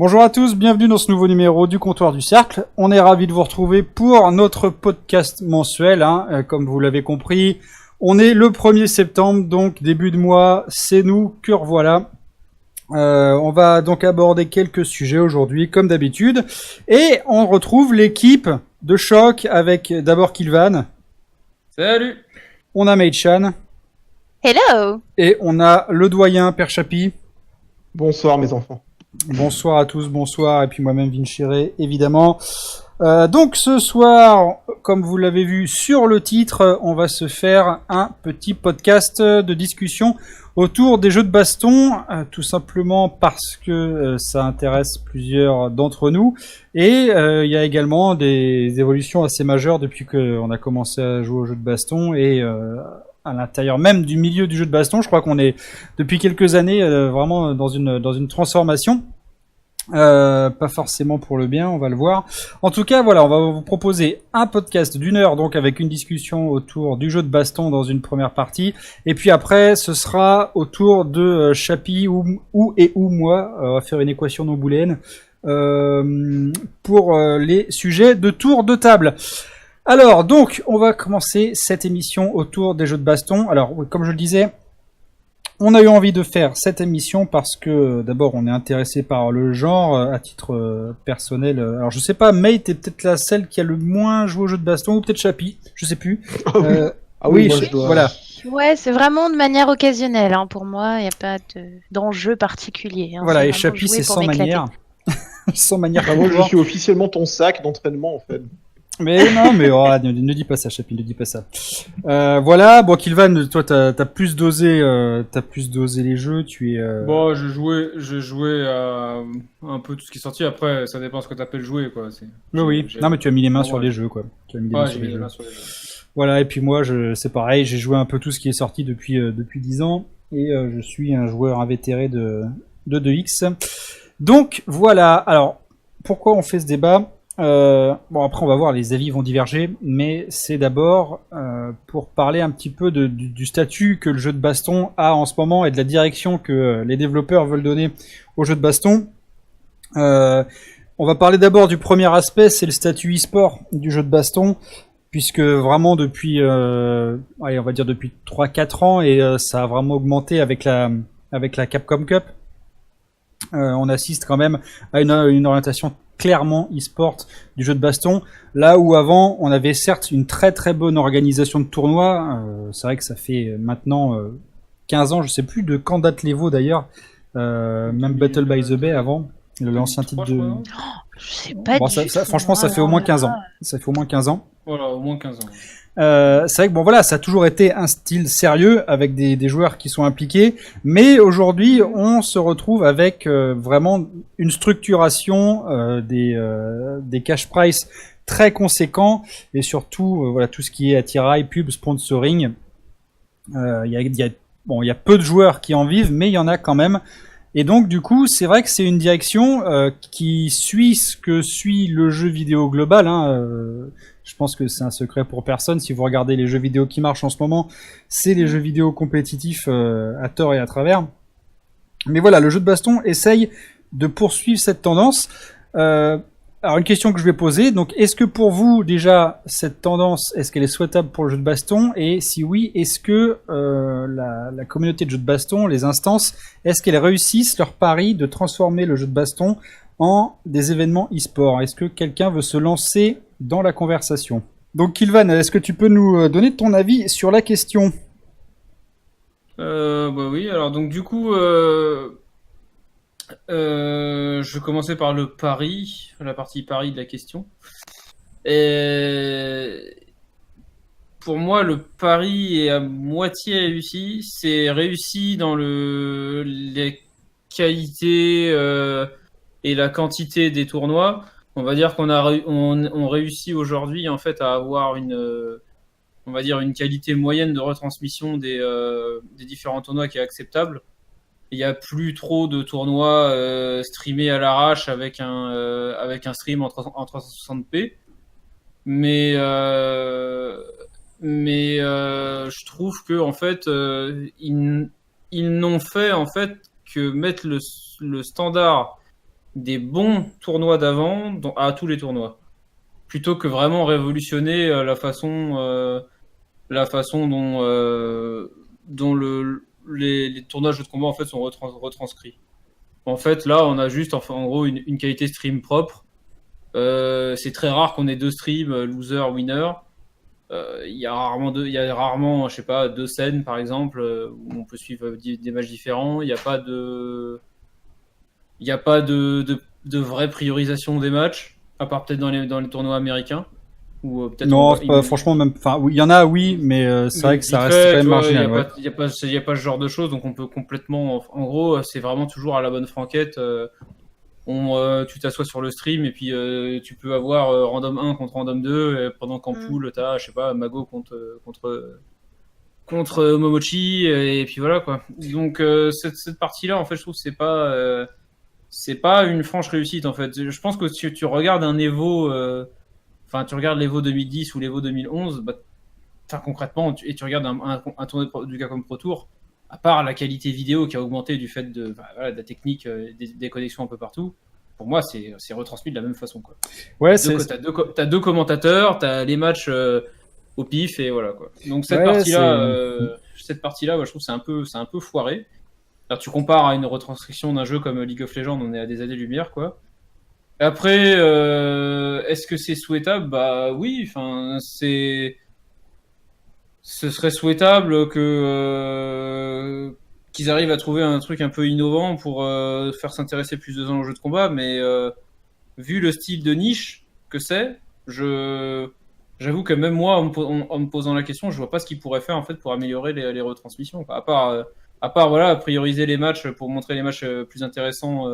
Bonjour à tous, bienvenue dans ce nouveau numéro du Comptoir du Cercle. On est ravis de vous retrouver pour notre podcast mensuel, comme vous l'avez compris. On est le 1er septembre, donc début de mois, c'est nous que revoilà. On va donc aborder quelques sujets aujourd'hui, comme d'habitude. Et on retrouve l'équipe de choc avec d'abord Kilvan. Salut. On a Meichan. Hello. Et on a le doyen Père Chapi. Bonsoir mes enfants. Bonsoir à tous, bonsoir, et puis moi-même Vinchiré, évidemment. Donc ce soir, comme vous l'avez vu sur le titre, on va se faire un petit podcast de discussion autour des jeux de baston, tout simplement parce que ça intéresse plusieurs d'entre nous, et il y a également des évolutions assez majeures depuis qu'on a commencé à jouer aux jeux de baston, et à l'intérieur même du milieu du jeu de baston, je crois qu'on est depuis quelques années vraiment dans une transformation. Pas forcément pour le bien, on va le voir. En tout cas, voilà, on va vous proposer un podcast d'1 heure, donc avec une discussion autour du jeu de baston dans une première partie. Et puis après, ce sera autour de Chapi ou moi. On va faire une équation non booléenne pour les sujets de tour de table. Alors, donc, on va commencer cette émission autour des jeux de baston. Alors, comme je le disais, on a eu envie de faire cette émission parce que, d'abord, on est intéressé par le genre à titre personnel. Alors, je sais pas, May, t'es peut-être celle qui a le moins joué aux jeux de baston, ou peut-être Chapi, je sais plus. Oui, moi, je dois... voilà. Ouais, c'est vraiment de manière occasionnelle. Pour moi, il n'y a pas d'enjeu particulier. Voilà, et Chapi, c'est sans manière. Sans manière. Moi, je suis officiellement ton sac d'entraînement, en fait. Mais non, mais ne dis pas ça, Chapi, ne dis pas ça. Voilà, bon, Kilvan, toi, t'as plus dosé les jeux, tu es. Bon, j'ai joué à un peu tout ce qui est sorti. Après, ça dépend ce que t'appelles jouer, quoi. Oui. Non, mais tu as mis les mains sur les jeux, quoi. Tu as mis les mains sur les jeux. Voilà, et puis moi, c'est pareil, j'ai joué un peu tout ce qui est sorti depuis 10 ans, et je suis un joueur invétéré de 2X. Donc, voilà. Alors, pourquoi on fait ce débat ? Bon, après on va voir, les avis vont diverger, mais c'est d'abord pour parler un petit peu du statut que le jeu de baston a en ce moment et de la direction que les développeurs veulent donner au jeu de baston. On va parler d'abord du premier aspect, c'est le statut e-sport du jeu de baston, puisque vraiment depuis, on va dire depuis 3-4 ans, et ça a vraiment augmenté avec la Capcom Cup. On assiste quand même à une orientation clairement e-sport du jeu de baston, là où avant on avait certes une très très bonne organisation de tournois. C'est vrai que ça fait maintenant 15 ans, je sais plus de quand date l'Evo d'ailleurs, même Battle by the Bay avant, l'ancien titre de... Je sais pas bon, franchement ça fait au moins 15 ans. Ça fait au moins 15 ans. Voilà, au moins 15 ans. C'est vrai que bon voilà, ça a toujours été un style sérieux avec des joueurs qui sont impliqués, mais aujourd'hui on se retrouve avec vraiment une structuration des cash price très conséquents, et surtout voilà, tout ce qui est attirail, pub, sponsoring. Il y a peu de joueurs qui en vivent, mais il y en a quand même. Et donc du coup, c'est vrai que c'est une direction qui suit ce que suit le jeu vidéo global. Je pense que c'est un secret pour personne. Si vous regardez les jeux vidéo qui marchent en ce moment, c'est les jeux vidéo compétitifs à tort et à travers. Mais voilà, le jeu de baston essaye de poursuivre cette tendance. Alors une question que je vais poser, donc est-ce que pour vous déjà cette tendance, est-ce qu'elle est souhaitable pour le jeu de baston, et si oui, est-ce que la communauté de jeux de baston, les instances, est-ce qu'elles réussissent leur pari de transformer le jeu de baston en des événements e-sport? Est-ce que quelqu'un veut se lancer dans la conversation? Donc Kilvan, est-ce que tu peux nous donner ton avis sur la question? Bah oui, alors donc du coup, je vais commencer par le pari, la partie pari de la question. Et pour moi, le pari est à moitié réussi. C'est réussi dans les qualités et la quantité des tournois. On va dire on réussit aujourd'hui en fait à avoir on va dire une qualité moyenne de retransmission des différents tournois qui est acceptable. Il n'y a plus trop de tournois streamés à l'arrache avec un stream en 360p. Mais je trouve que en fait ils n'ont fait en fait que mettre le standard des bons tournois d'avant à tous les tournois, plutôt que vraiment révolutionner la façon dont les tournois de jeux de combat en fait sont retranscrits. En fait, là, on a juste en gros une qualité stream propre. C'est très rare qu'on ait deux streams, loser, winner. Il y a rarement, je sais pas, deux scènes par exemple où on peut suivre des matchs différents. Il n'y a pas de vraie priorisation des matchs, à part peut-être dans les tournois américains. Ou peut-être Non, franchement, même. Enfin, oui, il y en a, oui, mais c'est vrai que ça reste quand même marginal. Il n'y a pas ce genre de choses, donc on peut complètement. En gros, c'est vraiment toujours à la bonne franquette. Tu t'assois sur le stream et puis tu peux avoir random 1 contre random 2 pendant qu'en pool t'as, je sais pas, Mago contre Momochi et puis voilà quoi. Donc cette partie-là, en fait, je trouve que c'est pas une franche réussite en fait. Je pense que si tu regardes un Evo, tu regardes l'Evo 2010 ou l'Evo 2011, concrètement, tu regardes un tournoi du Capcom Pro Tour, à part la qualité vidéo qui a augmenté du fait de la technique, des connexions un peu partout, pour moi, c'est retransmis de la même façon. Quoi. Ouais, t'as deux commentateurs, t'as les matchs au pif, et voilà. Quoi. Donc cette partie-là, je trouve que c'est un peu foiré. Alors, tu compares à une retranscription d'un jeu comme League of Legends, on est à des années-lumière, quoi. Après, est-ce que c'est souhaitable ? Bah oui, ce serait souhaitable qu'ils arrivent à trouver un truc un peu innovant pour faire s'intéresser plus de gens aux jeux de combat, mais vu le style de niche que c'est, j'avoue que même moi, en me posant la question, je vois pas ce qu'ils pourraient faire en fait pour améliorer les retransmissions. Quoi. À part voilà, prioriser les matchs pour montrer les matchs plus intéressants.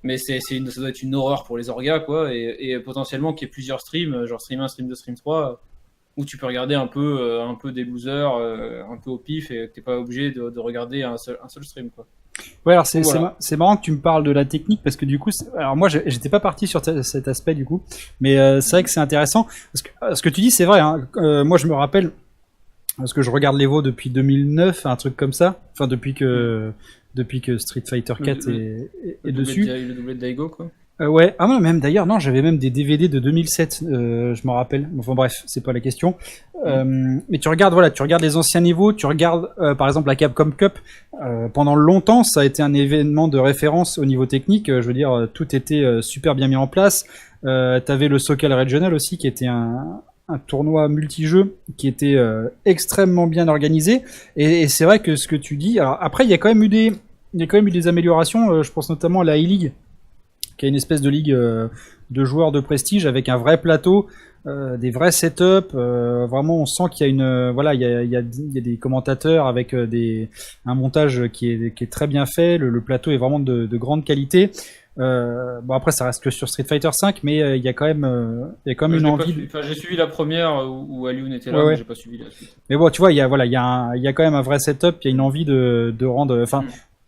Mais ça doit être une horreur pour les orgas, quoi, et potentiellement qu'il y ait plusieurs streams, genre stream 1, stream 2, stream 3, où tu peux regarder un peu des losers, un peu au pif, et que t'es pas obligé de regarder un seul stream, quoi. Ouais, alors c'est marrant que tu me parles de la technique parce que du coup, alors moi j'étais pas parti sur cet aspect du coup, mais c'est vrai que c'est intéressant parce que ce que tu dis c'est vrai. Hein, moi je me rappelle parce que je regarde l'Evo depuis 2009, un truc comme ça, enfin depuis que Street Fighter 4 est dessus. Le doublé de Daigo, quoi. Ouais, ah non, même d'ailleurs, non, j'avais même des DVD de 2007, je m'en rappelle. Enfin bref, c'est pas la question. Mais tu regardes les anciens niveaux, tu regardes par exemple la Capcom Cup. Pendant longtemps, ça a été un événement de référence au niveau technique. Je veux dire, tout était super bien mis en place. T'avais le Socal Regional aussi, qui était un tournoi multijeu qui était extrêmement bien organisé. Et c'est vrai que ce que tu dis. Alors après, il y a quand même eu des améliorations. Je pense notamment à la E-League, qui est une espèce de ligue de joueurs de prestige avec un vrai plateau, des vrais setups. Vraiment, on sent qu'il y a il y a des commentateurs avec un montage qui est très bien fait. Le plateau est vraiment de grande qualité. Bon après, ça reste que sur Street Fighter 5, mais il y a quand même une envie. J'ai suivi la première où Alioun était là, mais j'ai pas suivi la suite. Mais bon, tu vois, il y a quand même un vrai setup. Il y a une envie de rendre. Enfin,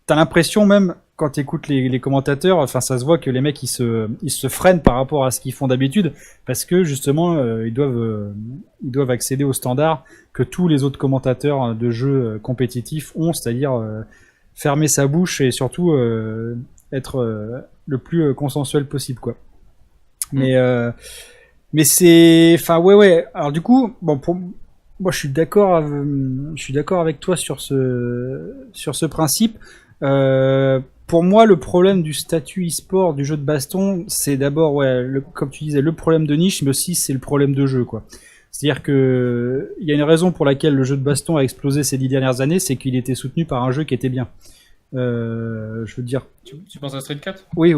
t'as l'impression même quand t'écoutes les commentateurs, enfin ça se voit que les mecs ils se freinent par rapport à ce qu'ils font d'habitude parce que justement ils doivent accéder aux standards que tous les autres commentateurs de jeux compétitifs ont, c'est-à-dire fermer sa bouche et surtout être le plus consensuel possible, quoi. Mais c'est, enfin ouais. Alors du coup, bon moi je suis d'accord avec toi sur ce principe. Pour moi, le problème du statut e-sport du jeu de baston, c'est d'abord, comme tu disais, le problème de niche, mais aussi c'est le problème de jeu, quoi. C'est-à-dire que il y a une raison pour laquelle le jeu de baston a explosé ces 10 dernières années, c'est qu'il était soutenu par un jeu qui était bien. Je veux dire. Tu penses à Street 4 ? Oui.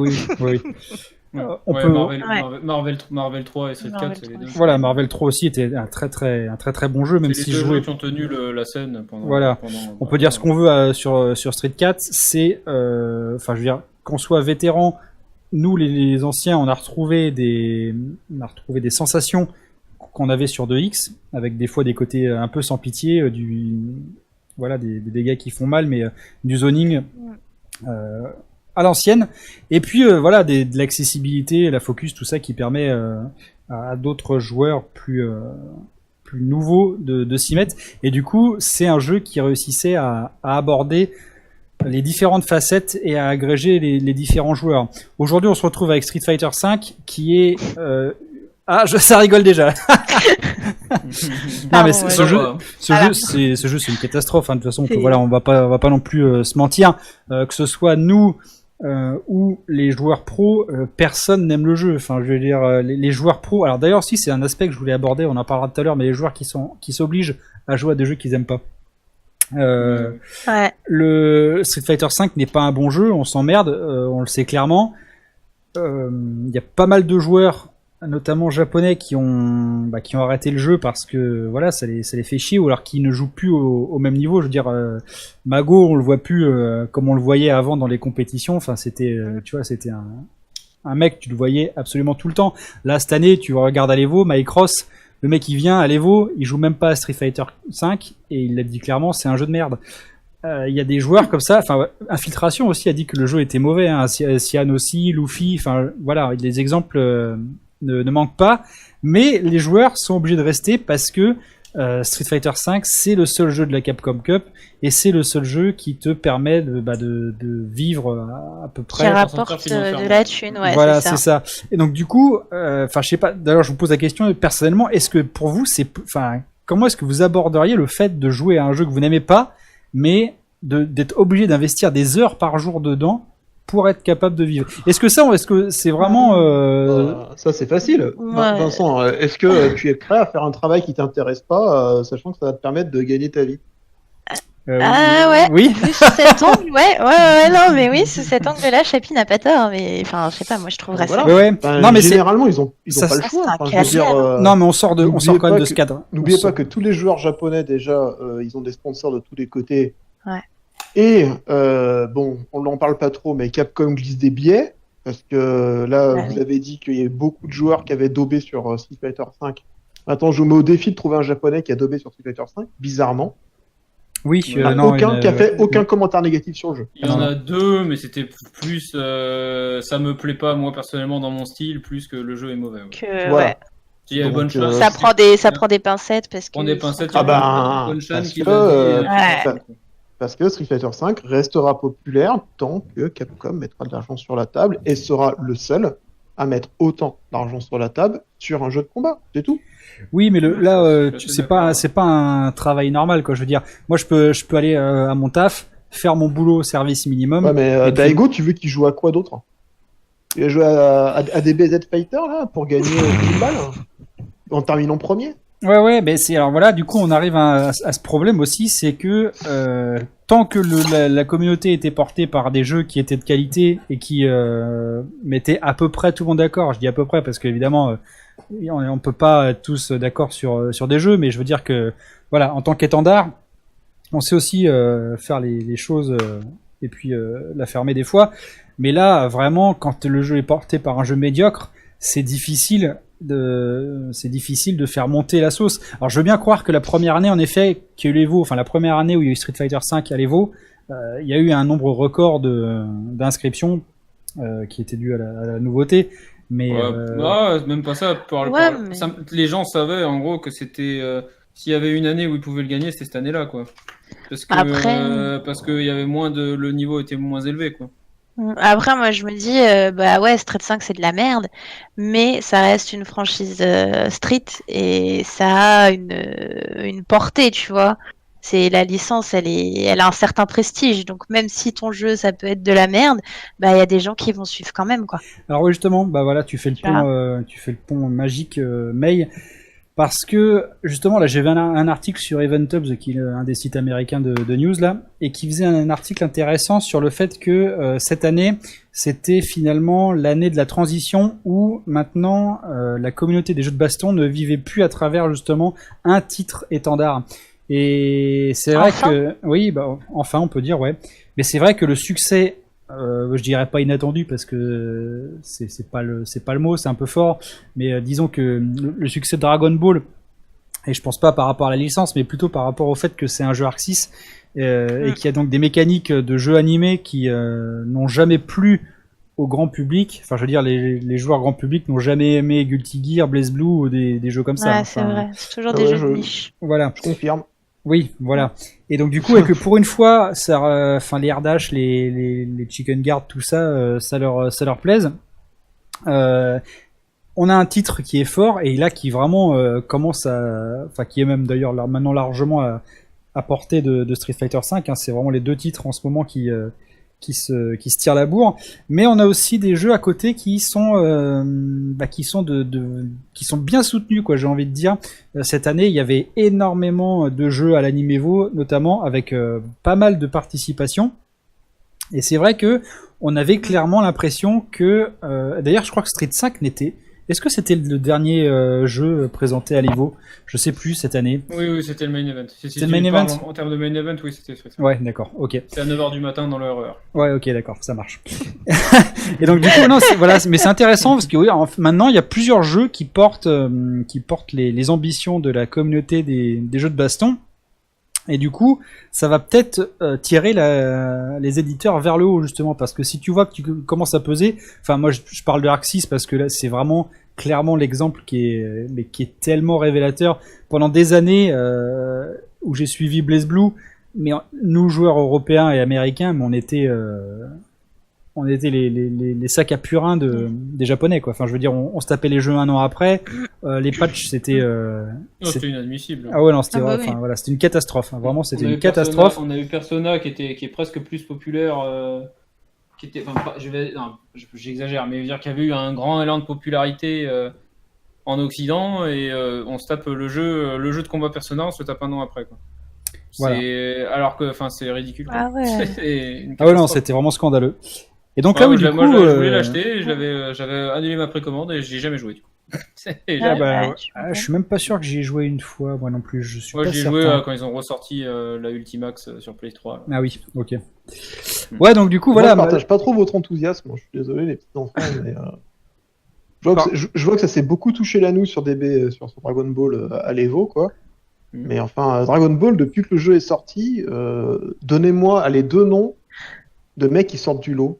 Marvel 3 et Street 4, c'est les deux. Voilà, Marvel 3 aussi était un très bon jeu, même si je jouais. Qui ont tenu la scène pendant. Voilà. On peut dire ce qu'on veut sur Street 4, c'est, je veux dire, qu'on soit vétéran, nous les anciens, on a retrouvé des sensations qu'on avait sur 2X, avec des fois des côtés un peu sans pitié, des dégâts qui font mal, mais du zoning. À l'ancienne, et puis de l'accessibilité, la focus, tout ça qui permet à d'autres joueurs plus nouveaux de s'y mettre. Et du coup, c'est un jeu qui réussissait à aborder les différentes facettes et à agréger les différents joueurs. Aujourd'hui, on se retrouve avec Street Fighter V qui est ça rigole déjà. Non mais ce jeu, c'est une catastrophe. Hein. De toute façon, voilà, on va pas non plus se mentir. Que ce soit nous ou les joueurs pros, personne n'aime le jeu. Enfin, je veux dire, les joueurs pros. Alors d'ailleurs, si c'est un aspect que je voulais aborder, on en parlera tout à l'heure, mais les joueurs qui s'obligent à jouer à des jeux qu'ils aiment pas. Le Street Fighter V n'est pas un bon jeu, on s'emmerde, on le sait clairement. Il y a pas mal de joueurs, notamment japonais, qui ont arrêté le jeu parce que voilà, ça les fait chier, ou alors qui ne jouent plus au même niveau. Je veux dire, Mago, on le voit plus comme on le voyait avant dans les compétitions. Enfin, c'était, tu vois, c'était un mec, tu le voyais absolument tout le temps. Là, cette année, tu regardes à l'Evo, Mycross. Le mec il vient à l'Evo, il joue même pas à Street Fighter V et il l'a dit clairement, c'est un jeu de merde. Il y a des joueurs comme ça, enfin Infiltration aussi a dit que le jeu était mauvais, hein. Cyan aussi, Luffy, enfin voilà, les exemples ne manquent pas, mais les joueurs sont obligés de rester parce que Street Fighter V c'est le seul jeu de la Capcom Cup et c'est le seul jeu qui te permet de vivre à peu près. Qui rapporte de la thune, ouais. Voilà, c'est ça. Et donc du coup, enfin je sais pas. D'ailleurs, je vous pose la question personnellement. Est-ce que pour vous, comment est-ce que vous aborderiez le fait de jouer à un jeu que vous n'aimez pas, mais d'être obligé d'investir des heures par jour dedans pour être capable de vivre? Est-ce que c'est vraiment ça c'est facile. Ouais. Vincent, est-ce que tu es prêt à faire un travail qui t'intéresse pas, sachant que ça va te permettre de gagner ta vie? Ouais. Oui. Vu sous cet angle, ouais, non, mais oui, sous cet angle-là, Chapi n'a pas tort, mais enfin, je sais pas, moi je trouverais ça. Ouais. Enfin, Non mais généralement ils ont ça, pas le ça, choix. c'est un Enfin, je veux dire, non mais on sort n'oubliez quand même pas de ce cadre. N'oubliez pas que tous les joueurs japonais déjà, ils ont des sponsors de tous les côtés. Ouais. Et bon, on n'en parle pas trop, mais Capcom glisse des billets parce que là, Bah vous oui. avez dit qu'il y avait beaucoup de joueurs qui avaient daubé sur Street Fighter V. Maintenant, je vous mets au défi de trouver un japonais qui a daubé sur Street Fighter V, bizarrement. Oui, Il n'y en a aucun qui a fait aucun commentaire négatif sur le jeu. Il y en a deux, mais c'était plus. Ça me plaît pas, moi, personnellement, dans mon style, plus que le jeu est mauvais. Ouais. Que, Voilà. ouais. Il y a Donc, bonne chance. Ça prend des pincettes parce que. On est pincettes. Ah bah, Bonne chaîne parce qui que, l'a dit. ouais. Parce que Street Fighter V restera populaire tant que Capcom mettra de l'argent sur la table et sera le seul à mettre autant d'argent sur la table sur un jeu de combat. C'est tout. Oui, mais là, Je suis c'est d'accord. pas un travail normal, quoi. Je veux dire, moi, je peux aller à mon taf, faire mon boulot, service minimum. Ouais, mais et puis- Daigo, tu veux qu'il joue à quoi d'autre? Il va jouer à des BZ Fighter là pour gagner 1000 balles en terminant premier. Ouais, mais alors voilà, du coup, on arrive à ce problème aussi, c'est que tant que la communauté était portée par des jeux qui étaient de qualité et qui mettaient à peu près tout le monde d'accord, je dis à peu près parce qu'évidemment, on peut pas être tous d'accord sur des jeux, mais je veux dire que voilà, en tant qu'étendard, on sait aussi faire les choses et puis la fermer des fois. Mais là, vraiment, quand le jeu est porté par un jeu médiocre, c'est difficile de faire monter la sauce. Alors je veux bien croire que la première année, en effet, qu'il y a eu l'Evo, enfin la première année où il y a eu Street Fighter V à l'Evo, il y a eu un nombre record d'inscriptions qui était dû à la nouveauté. Mais Même pas ça. Ouais, mais- Les gens savaient en gros que c'était. S'il y avait une année où ils pouvaient le gagner, c'était cette année-là, quoi. Parce que il y avait le niveau était moins élevé, quoi. Après, moi, je me dis, bah ouais, Street 5, c'est de la merde, mais ça reste une franchise Street et ça a une portée, tu vois. C'est la licence, elle a un certain prestige, donc même si ton jeu, ça peut être de la merde, bah il y a des gens qui vont suivre quand même, quoi. alors oui, justement, bah voilà, tu fais le pont magique, May. Parce que, justement, là, j'ai vu un article sur EventHubs, qui est un des sites américains de news, là, et qui faisait un article intéressant sur le fait que cette année, c'était finalement l'année de la transition où, maintenant, la communauté des jeux de baston ne vivait plus à travers, justement, un titre étendard. Et c'est vrai Enfin. que... Oui, bah, enfin, on peut dire, ouais. Mais c'est vrai que le succès... je dirais pas inattendu parce que c'est pas le mot, c'est un peu fort, mais disons que le succès de Dragon Ball, et je pense pas par rapport à la licence, mais plutôt par rapport au fait que c'est un jeu Arc 6 et qu'il y a donc des mécaniques de jeux animés qui n'ont jamais plu au grand public. Enfin, je veux dire, les joueurs grand public n'ont jamais aimé Guilty Gear, BlazBlue ou des jeux comme ça. Ouais, c'est Enfin, vrai, c'est toujours Ah des ouais, jeux je- de niche. voilà. Je confirme. Oui, voilà. Et donc du coup, et que pour une fois, ça, enfin les air dash, les chicken guard, tout ça, ça leur plaise. On a un titre qui est fort et là qui vraiment commence à, enfin qui est même d'ailleurs là, maintenant largement à portée de Street Fighter V. Hein, c'est vraiment les deux titres en ce moment qui se tirent la bourre. Mais on a aussi des jeux à côté qui sont qui sont bien soutenus, quoi. J'ai envie de dire. Cette année, il y avait énormément de jeux à l'Animevo, notamment avec pas mal de participation. Et c'est vrai que on avait clairement l'impression que, d'ailleurs, je crois que Street 5 n'était. Est-ce que c'était le dernier jeu présenté à l'Evo? Je sais plus cette année. Oui, c'était le main event. C'était le main event. En termes de main event, oui, c'était Street 5. Ouais, d'accord, ok. C'est à 9h du matin dans leur heure. Ouais, ok, d'accord, ça marche. Et donc du coup, non, voilà, mais c'est intéressant parce que oui, maintenant il y a plusieurs jeux qui portent les ambitions de la communauté des jeux de baston. Et du coup, ça va peut-être tirer les éditeurs vers le haut justement, parce que si tu vois que tu commences à peser, enfin moi je parle de Arc 6 parce que là c'est vraiment clairement l'exemple qui est tellement révélateur. Pendant des années où j'ai suivi BlazBlue, mais nous joueurs européens et américains, mais on était les sacs à purin des japonais, quoi. Enfin je veux dire, on se tapait les jeux un an après, les patchs c'était C'était inadmissible. ah ouais non c'était Ah bah oui. enfin voilà, c'était une catastrophe, hein. Vraiment c'était On a une eu catastrophe. On a eu Persona qui est presque plus populaire, qui était, enfin, j'exagère, mais je veux dire qu'il y avait eu un grand élan de popularité en Occident et on se tape le jeu de combat Persona, on se le tape un an après, quoi. Voilà. Alors que, enfin, c'est ridicule, quoi. Ah ouais. C'est une Ah ouais non, catastrophe. c'était vraiment scandaleux. Et donc Ouais, là moi, oui, du coup moi, je voulais l'acheter, j'avais annulé ma précommande et j'y ai jamais joué, du coup. Et ah j'ai- bah, Ouais, je suis même pas sûr que j'y ai joué une fois, moi non plus, je suis Moi, pas j'y ai certain. joué quand ils ont ressorti la Ultimax sur Play 3. Ah oui, ok. Ouais, donc du coup, Moi, voilà. je partage pas trop votre enthousiasme, je suis désolé les petits enfants, mais je vois que ça s'est beaucoup touché la nouille sur DB, sur Dragon Ball à l'Evo, quoi. Mais enfin, Dragon Ball, depuis que le jeu est sorti, donnez-moi les deux noms de mecs qui sortent du lot.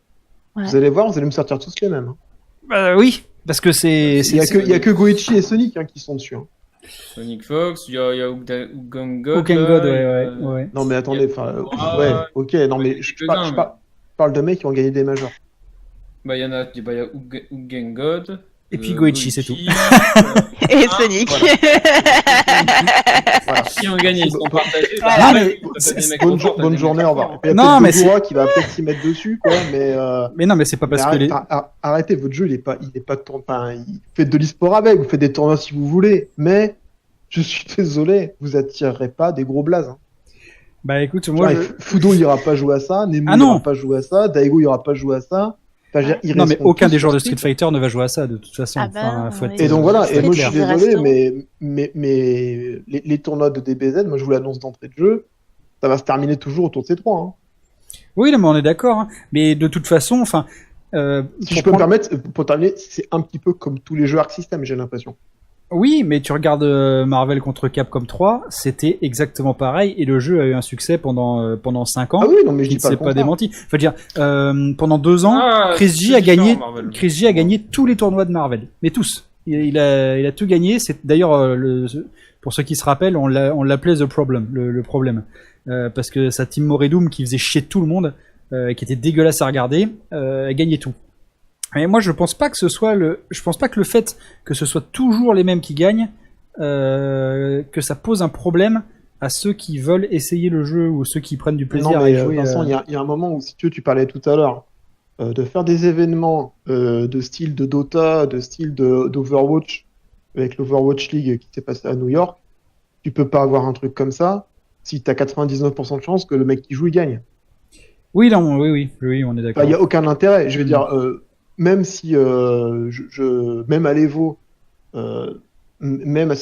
Ouais. Vous allez voir, vous allez me sortir tous les mêmes. Hein. Bah, oui, parce que c'est. Il y a que Goichi et Sonic qui sont dessus. Hein. Sonic Fox, il y a Ugan God. Aucun là, God, il y ouais, a- ouais. Non mais attendez, Il y a enfin, Cobra, ouais, ok, non mais je quelques-uns, parle de mecs qui ont gagné des majors. Bah, il y a Ugan God. Et puis Goichi, c'est tout. Et Sonic. Voilà. Qui ont gagné, ils sont partagés. Voilà. Bah, Non, après, mais t'as des mecs Bonne, forts, t'as bonne des journée, mecs au revoir. forts. Il y a Non, mais peut-être Gogura qui va peut-être s'y mettre dessus, quoi, Mais non, mais c'est pas parce que les. arrêtez, votre jeu, il est pas enfin, il fait de l'e-sport avec, vous faites des tournois si vous voulez, mais je suis désolé, vous attirerez pas des gros blazes. Hein. Bah écoute, moi. Genre, Fudo il ira pas jouer à ça, Nemo Ah il non. ira pas jouer à ça, Daigo il ira pas jouer à ça. Enfin, je veux dire, ils Non, mais resteront aucun tous des joueurs de sur Street Fighter ne va jouer à ça de toute façon. Ah bah, Enfin, faut oui. être- Et donc voilà, et faut moi être je suis clair. désolé, mais les tournois de DBZ, moi je vous l'annonce d'entrée de jeu, ça va se terminer toujours autour de ces trois. Hein. Oui, non, mais on est d'accord. Hein. Mais de toute façon, enfin. Si je peux me permettre, pour terminer, c'est un petit peu comme tous les jeux Arc System, j'ai l'impression. Oui, mais tu regardes Marvel contre Capcom 3, c'était exactement pareil et le jeu a eu un succès pendant 5 ans. Ah oui, non, mais je qui dis ne pas s'est le pas contraire. démenti. Faut dire, pendant 2 ans, Ah, Chris c'est J a différent, gagné. Marvel. Chris J a gagné tous les tournois de Marvel, mais tous. Il a tout gagné. C'est d'ailleurs pour ceux qui se rappellent, on l'appelait The Problem, le problème, parce que sa team Moredum qui faisait chier tout le monde, qui était dégueulasse à regarder, a gagné tout. Mais moi, je pense pas que le fait que ce soit toujours les mêmes qui gagnent, que ça pose un problème à ceux qui veulent essayer le jeu ou ceux qui prennent du plaisir Non, à mais y jouer. Vincent, il y a un moment où, si tu parlais tout à l'heure, de faire des événements de style de Dota, de style d'Overwatch, avec l'Overwatch League qui s'est passé à New York, tu peux pas avoir un truc comme ça si tu as 99% de chance que le mec qui joue, il gagne. Oui, non, oui, on est d'accord. Il n'y a aucun intérêt. Je veux dire, même si, même à l'Evo, même à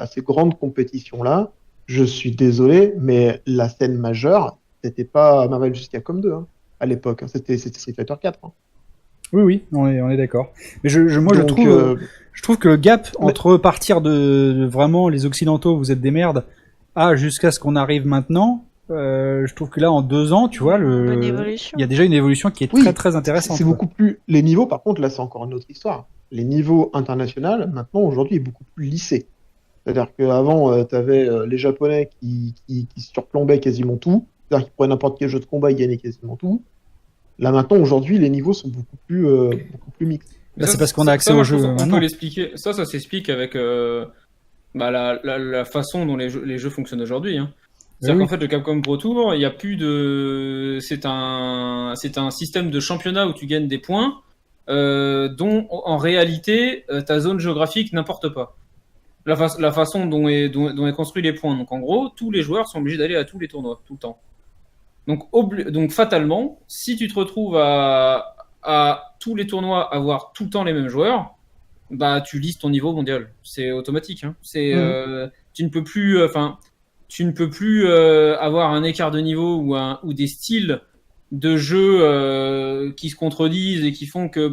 ces grandes compétitions-là, je suis désolé, mais la scène majeure, c'était pas Marvel vs. Capcom 2 hein, à l'époque. Hein, c'était Street Fighter 4. Hein. Oui, on est d'accord. Mais moi, Donc, je trouve que le gap entre partir de vraiment les Occidentaux, vous êtes des merdes, jusqu'à ce qu'on arrive maintenant, je trouve que là, en 2 ans, tu vois, Bonne évolution. il y a déjà une évolution qui est Oui, très très intéressante. c'est quoi. beaucoup plus. Les niveaux, par contre, là, c'est encore une autre histoire. Les niveaux internationaux, maintenant, aujourd'hui, est beaucoup plus lissé. C'est-à-dire qu'avant, tu avais les Japonais qui surplombaient quasiment tout. C'est-à-dire qu'ils prenaient n'importe quel jeu de combat, ils gagnaient quasiment tout. Là maintenant, aujourd'hui, les niveaux sont beaucoup plus mixtes. Là, c'est parce qu'on a accès au jeu On peut maintenant. l'expliquer. Ça s'explique avec la façon dont les jeux fonctionnent aujourd'hui. Hein. C'est-à-dire Oui. qu'en fait, le Capcom Pro Tour, il y a plus de. C'est un système de championnat où tu gagnes des points, dont en réalité ta zone géographique n'importe pas. La façon dont est construit les points. Donc en gros, tous les joueurs sont obligés d'aller à tous les tournois, tout le temps. Donc fatalement, si tu te retrouves à tous les tournois avoir tout le temps les mêmes joueurs, bah tu lises ton niveau mondial. C'est automatique. Hein. Tu ne peux plus, avoir un écart de niveau ou des styles de jeu qui se contredisent et qui font que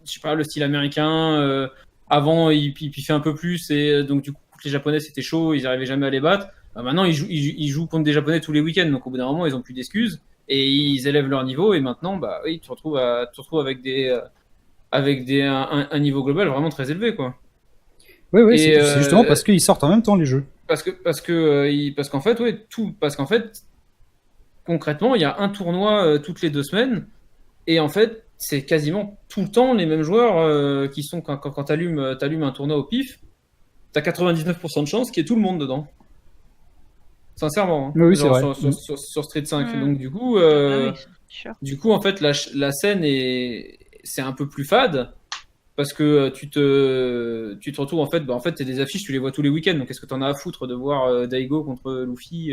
je sais pas, le style américain avant il fait un peu plus et donc du coup les Japonais c'était chaud, ils n'arrivaient jamais à les battre. Bah, maintenant ils jouent contre des Japonais tous les week-ends, donc au bout d'un moment ils ont plus d'excuses et ils élèvent leur niveau et maintenant bah oui tu te retrouves avec un niveau global vraiment très élevé quoi. Oui, Et, c'est justement parce qu'ils sortent en même temps les jeux. parce qu'en fait ouais parce qu'en fait concrètement il y a un tournoi toutes les 2 semaines et en fait c'est quasiment tout le temps les mêmes joueurs qui sont quand t'allumes un tournoi au pif, t'as 99% de chance qu'il y ait tout le monde dedans. Sincèrement, hein. Oui, c'est Genre vrai. sur Street 5. Mm. Donc Ah oui, sûr. du coup en fait la scène c'est un peu plus fade parce que tu te retrouves en fait t'as des affiches, tu les vois tous les week-ends. Donc est-ce que t'en as à foutre de voir Daigo contre Luffy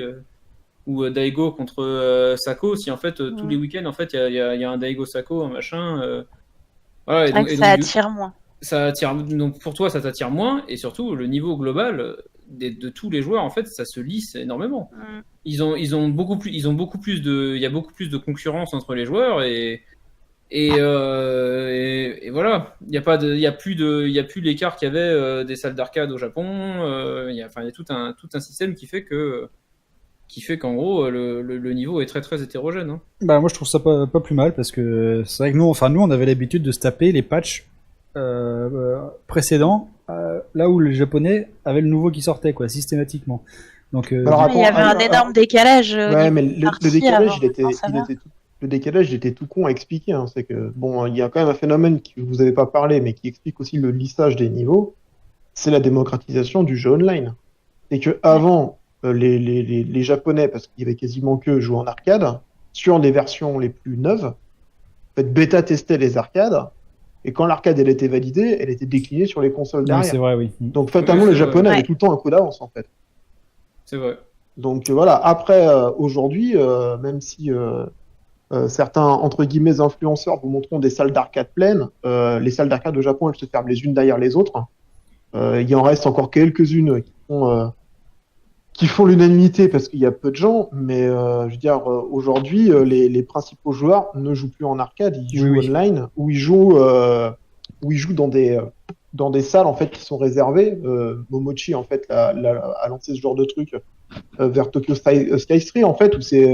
ou Daigo contre Sako si en fait tous les week-ends en fait il y a un Daigo Sako un machin voilà, C'est vrai que ça attire moins. ça attire donc pour toi ça t'attire moins et surtout le niveau global de tous les joueurs en fait ça se lisse énormément. Mm. Ils ont beaucoup plus il y a beaucoup plus de concurrence entre les joueurs et voilà il y a pas de il y a plus l'écart qu'il y avait des salles d'arcade au Japon il y a tout un système qui fait qu'en gros le niveau est très très hétérogène hein. Bah moi je trouve ça pas plus mal parce que c'est vrai que nous on avait l'habitude de se taper les patchs précédents là où les Japonais avaient le nouveau qui sortait quoi systématiquement. Donc Alors, Il y avait un énorme décalage. Au Ouais, niveau mais des le parties décalage, avant. Non, ça va. le décalage, il était tout con à expliquer. Hein. C'est que, bon, il y a quand même un phénomène que vous avez pas parlé, mais qui explique aussi le lissage des niveaux. C'est la démocratisation du jeu online. C'est que avant, les Japonais, parce qu'il y avait quasiment que jouaient en arcade, sur les versions les plus neuves, en fait, bêta testait les arcades, et quand l'arcade elle était validée, elle était déclinée sur les consoles oui, derrière. c'est vrai oui. Donc fatalement, Oui, les c'est vrai. Japonais avaient Ouais. tout le temps un coup d'avance en fait. C'est vrai. Donc voilà. Après, aujourd'hui, même si certains entre guillemets influenceurs vous montreront des salles d'arcade pleines, les salles d'arcade au Japon elles se ferment les unes derrière les autres. Il en reste encore quelques-unes qui font l'unanimité parce qu'il y a peu de gens, mais je veux dire, aujourd'hui, les principaux joueurs ne jouent plus en arcade, ils jouent Oui. online, ou ils jouent dans des salles en fait qui sont réservées. Momochi en fait a lancé ce genre de truc vers Tokyo Sky Tree en fait, où c'est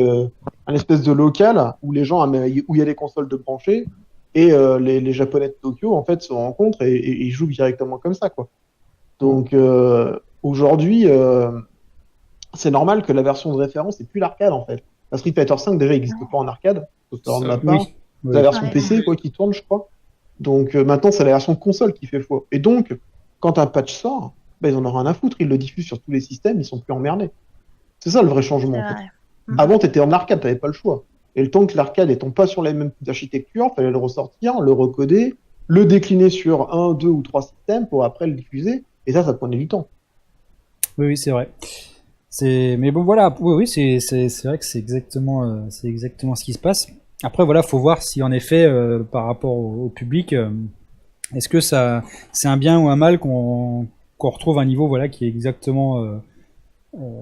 un espèce de local où les gens où il y a des consoles de branchées et les Japonais de Tokyo en fait se rencontrent et ils jouent directement comme ça quoi. Donc aujourd'hui c'est normal que la version de référence c'est plus l'arcade en fait. La Street Fighter 5 déjà n'existe pas en arcade, sauf erreur de ma part. Oui. C'est la version Ouais. PC quoi qui tourne, je crois. Donc maintenant c'est la version console qui fait foi. Et donc quand un patch sort, ben, ils en ont rien à foutre, ils le diffusent sur tous les systèmes, ils sont plus emmerdés. C'est ça le vrai C'est changement en fait. vrai. Avant t'étais en arcade, t'avais pas le choix. Et le temps que l'arcade étant pas sur les mêmes architectures, fallait le ressortir, le recoder, le décliner sur un, deux ou trois systèmes pour après le diffuser. Et ça prenait du temps. Oui, c'est vrai. Mais bon, voilà. Oui, c'est vrai que c'est exactement ce qui se passe. Après, voilà, faut voir si en effet, par rapport au public, est-ce que c'est un bien ou un mal qu'on retrouve un niveau, voilà, qui est exactement.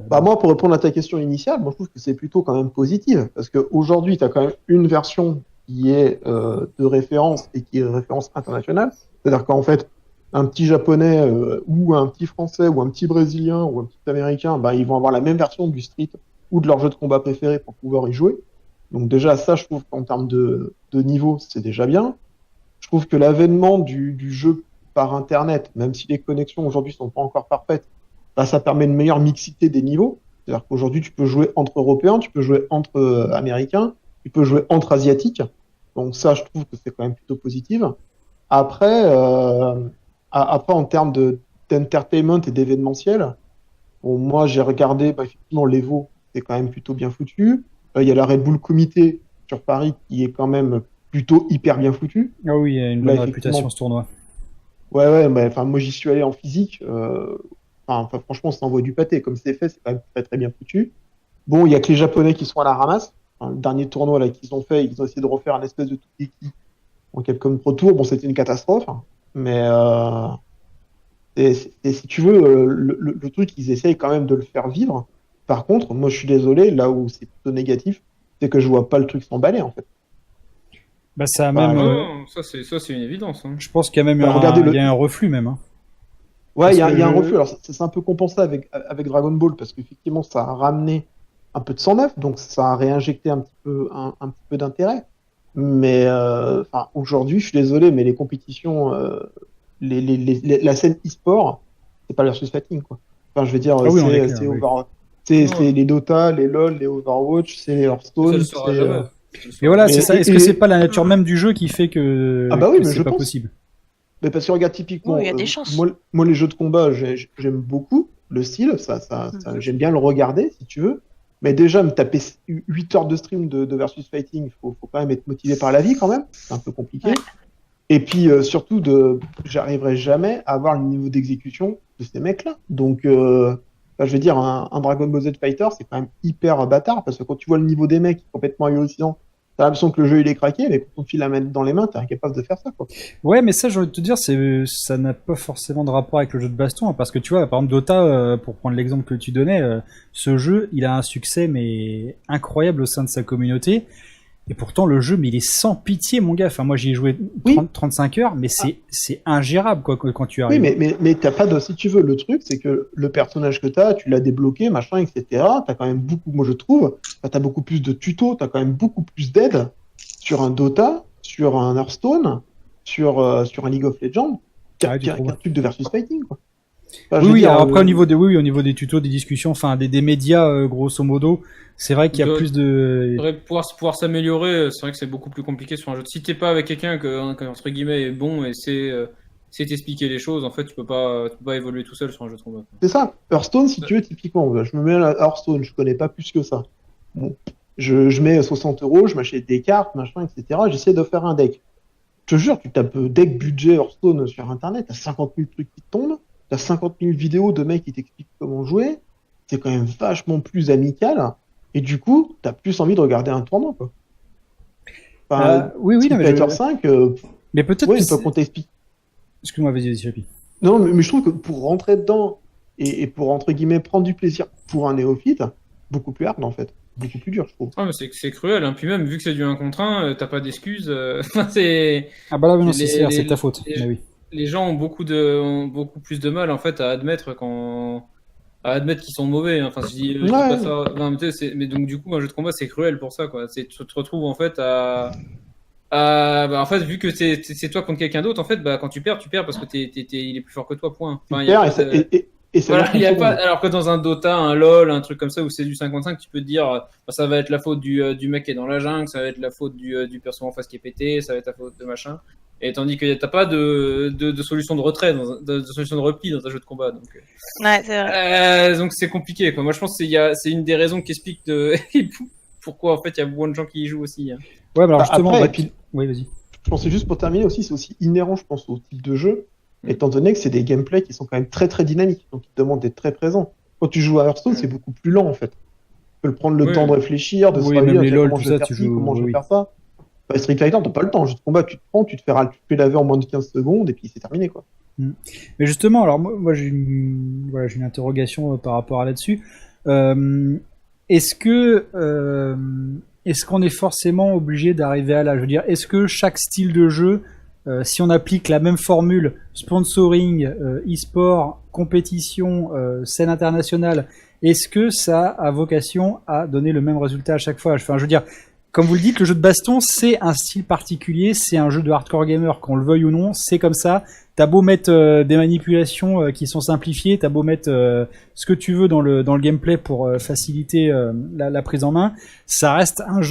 Bah moi, pour répondre à ta question initiale, moi je trouve que c'est plutôt quand même positif. Parce qu'aujourd'hui, tu as quand même une version qui est de référence et qui est de référence internationale. C'est-à-dire qu'en fait, un petit japonais ou un petit français ou un petit brésilien ou un petit américain, bah, ils vont avoir la même version du Street ou de leur jeu de combat préféré pour pouvoir y jouer. Donc déjà, ça, je trouve qu'en termes de niveau, c'est déjà bien. Je trouve que l'avènement du jeu par Internet, même si les connexions aujourd'hui sont pas encore parfaites, bah, ça permet une meilleure mixité des niveaux. C'est-à-dire qu'aujourd'hui, tu peux jouer entre Européens, tu peux jouer entre Américains, tu peux jouer entre Asiatiques. Donc ça, je trouve que c'est quand même plutôt positif. Après, après en termes d'entertainment et d'événementiel, bon, moi, j'ai regardé, bah, effectivement, l'Evo, c'est quand même plutôt bien foutu. Il y a la Red Bull Comité sur Paris qui est quand même plutôt hyper bien foutu. Ah oui, il y a une Là, bonne effectivement, réputation ce tournoi. ouais, mais enfin, moi, j'y suis allé en physique. Franchement, ça envoie du pâté. Comme c'est fait, c'est quand même très, très bien foutu. Bon, il y a que les Japonais qui sont à la ramasse. Enfin, le dernier tournoi là qu'ils ont fait, ils ont essayé de refaire un espèce de Tougeki en Capcom Pro Tour. Bon, c'était une catastrophe, hein. Mais si tu veux, le truc, ils essayent quand même de le faire vivre. Par contre, moi, je suis désolé, là où c'est plutôt négatif, c'est que je vois pas le truc s'emballer, en fait. Bah, ça a Bah, même. Non, ça c'est une évidence. Hein. Je pense qu'il y a même Bah, regardez il y a un reflux même. Hein. Ouais, Parce il y a un que reflux. Alors, c'est un peu compensé avec Dragon Ball, parce qu'effectivement, ça a ramené un peu de sang neuf, donc ça a réinjecté un petit peu d'intérêt. Mais enfin, aujourd'hui, je suis désolé, mais les compétitions, la scène e-sport, c'est pas versus fighting, quoi. Enfin, je veux dire, Ah oui, on est clair, c'est oui. Non, c'est les Dota, les LoL, les Overwatch, c'est les ça Hearthstone, le sera c'est jamais. Ça le Et sera voilà, jamais. c'est ça. Est-ce que et- c'est pas la nature même du jeu qui fait ah bah oui, que mais c'est je pas pense. possible? Mais parce que regarde, Oui, typiquement, il y a des chances. moi, les jeux de combat, j'aime beaucoup le style, j'aime bien le regarder, si tu veux. Mais déjà, me taper 8 heures de stream de versus fighting, faut quand même être motivé par la vie, quand même. C'est un peu compliqué. Ouais. Et puis, surtout, j'arriverai jamais à avoir le niveau d'exécution de ces mecs-là. Donc, enfin, je veux dire, un Dragon Ball Z Fighter, c'est quand même hyper bâtard, parce que quand tu vois le niveau des mecs complètement ahurissant, t'as l'impression que le jeu, il est craqué, mais quand on te file la main dans les mains, t'es incapable de faire ça, quoi. Ouais, mais ça, j'ai envie de te dire, ça n'a pas forcément de rapport avec le jeu de baston, hein, parce que tu vois, par exemple, Dota, pour prendre l'exemple que tu donnais, ce jeu, il a un succès mais incroyable au sein de sa communauté. Et pourtant, le jeu, mais il est sans pitié, mon gars. Enfin, moi, j'y ai joué Oui. 35 heures, mais c'est ingérable, quoi, quand tu Oui, arrives. mais t'as pas de. Si tu veux, le truc, c'est que le personnage que t'as, tu l'as débloqué, machin, etc. T'as quand même beaucoup, moi je trouve, t'as beaucoup plus de tutos, t'as quand même beaucoup plus d'aide sur un Dota, sur un Hearthstone, sur un League of Legends, Ah ouais, tu trouves? qu'un truc de versus fighting, quoi. Enfin, je Oui, veux oui, dire, alors après, au niveau des tutos, des discussions, enfin, des médias, grosso modo, c'est vrai qu'il y a De- plus de. pouvoir s'améliorer, c'est vrai que c'est beaucoup plus compliqué sur un jeu. Si t'es pas avec quelqu'un que, entre guillemets, est bon et c'est t'expliquer les choses, en fait, tu peux pas évoluer tout seul sur un jeu de combat. c'est ça. Hearthstone, si tu veux, typiquement, je me mets à Hearthstone, je connais pas plus que ça. Bon, je mets 60 euros, je m'achète des cartes, machin, etc. J'essaie de faire un deck. Je te jure, tu tapes deck budget Hearthstone sur internet, t'as 50 000 trucs qui te tombent, t'as 50 000 vidéos de mecs qui t'expliquent comment jouer, c'est quand même vachement plus amical, et du coup, t'as plus envie de regarder un tournoi, quoi. Enfin, Oui, oui, non, Street mais Fighter 5, mais peut-être ouais, que une fois qu'on t'explique. excuse-moi, vas-y, Chapi. Non, mais je trouve que pour rentrer dedans, et pour, entre guillemets, prendre du plaisir pour un néophyte, beaucoup plus hard, en fait. Beaucoup plus dur, je trouve. Ah, mais c'est cruel, hein. Puis même, vu que c'est du 1 contre 1, t'as pas d'excuses. Enfin, c'est. Ah bah là, oui, non, c'est Les, clair, c'est les, de ta faute. les, Mais oui. les gens ont beaucoup plus de mal, en fait, à admettre qu'ils sont mauvais, hein. Enfin, je dis pas Ouais, ça. Enfin, mais donc, du coup, un jeu de combat, c'est cruel pour ça, quoi. Tu te retrouves, en fait, bah, en fait, vu que c'est toi contre quelqu'un d'autre, en fait, bah, quand tu perds parce que il est plus fort que toi, point. Enfin, y a super, pas et ça, de. et ça Voilà, dure il y 30 a pas. secondes. Alors que dans un Dota, un LoL, un truc comme ça où c'est du 55, tu peux te dire, bah, ça va être la faute du mec qui est dans la jungle, ça va être la faute du perso en face qui est pété, ça va être la faute de machin. Et tandis que t'as pas de solution de retrait, de solution de repli dans un jeu de combat. Ouais, c'est vrai. Donc c'est compliqué, quoi. Moi, je pense que c'est une des raisons qui explique pourquoi en fait il y a beaucoup de gens qui y jouent aussi, hein. Ouais, mais alors Bah, justement, après, bah, et puis, oui, vas-y. je pensais juste pour terminer aussi, c'est aussi inhérent, je pense, au type de jeu, étant donné que c'est des gameplays qui sont quand même très très dynamiques, donc ils te demandent d'être très présent. Quand tu joues à Hearthstone, c'est beaucoup plus lent en fait. Tu peux prendre le Oui. temps de réfléchir, de se Oui, dire même les tiens, LoL, comment tout je vais ça, faire tu ci, joues. comment je Oui, vais oui. faire ça. Bah, Street Fighter, t'as pas le temps. Jeu de combat, tu te prends, tu te fais laver en moins de 15 secondes et puis c'est terminé, quoi. Mais justement, alors moi voilà, j'ai une interrogation par rapport à là-dessus. Euh, est-ce que est-ce qu'on est forcément obligé d'arriver à là? Je veux dire, est-ce que chaque style de jeu, si on applique la même formule, sponsoring, e-sport, compétition, scène internationale, est-ce que ça a vocation à donner le même résultat à chaque fois? Enfin, je veux dire, comme vous le dites, le jeu de baston, c'est un style particulier, c'est un jeu de hardcore gamer, qu'on le veuille ou non, c'est comme ça. T'as beau mettre des manipulations qui sont simplifiées, t'as beau mettre ce que tu veux dans le gameplay pour faciliter la prise en main, ça reste un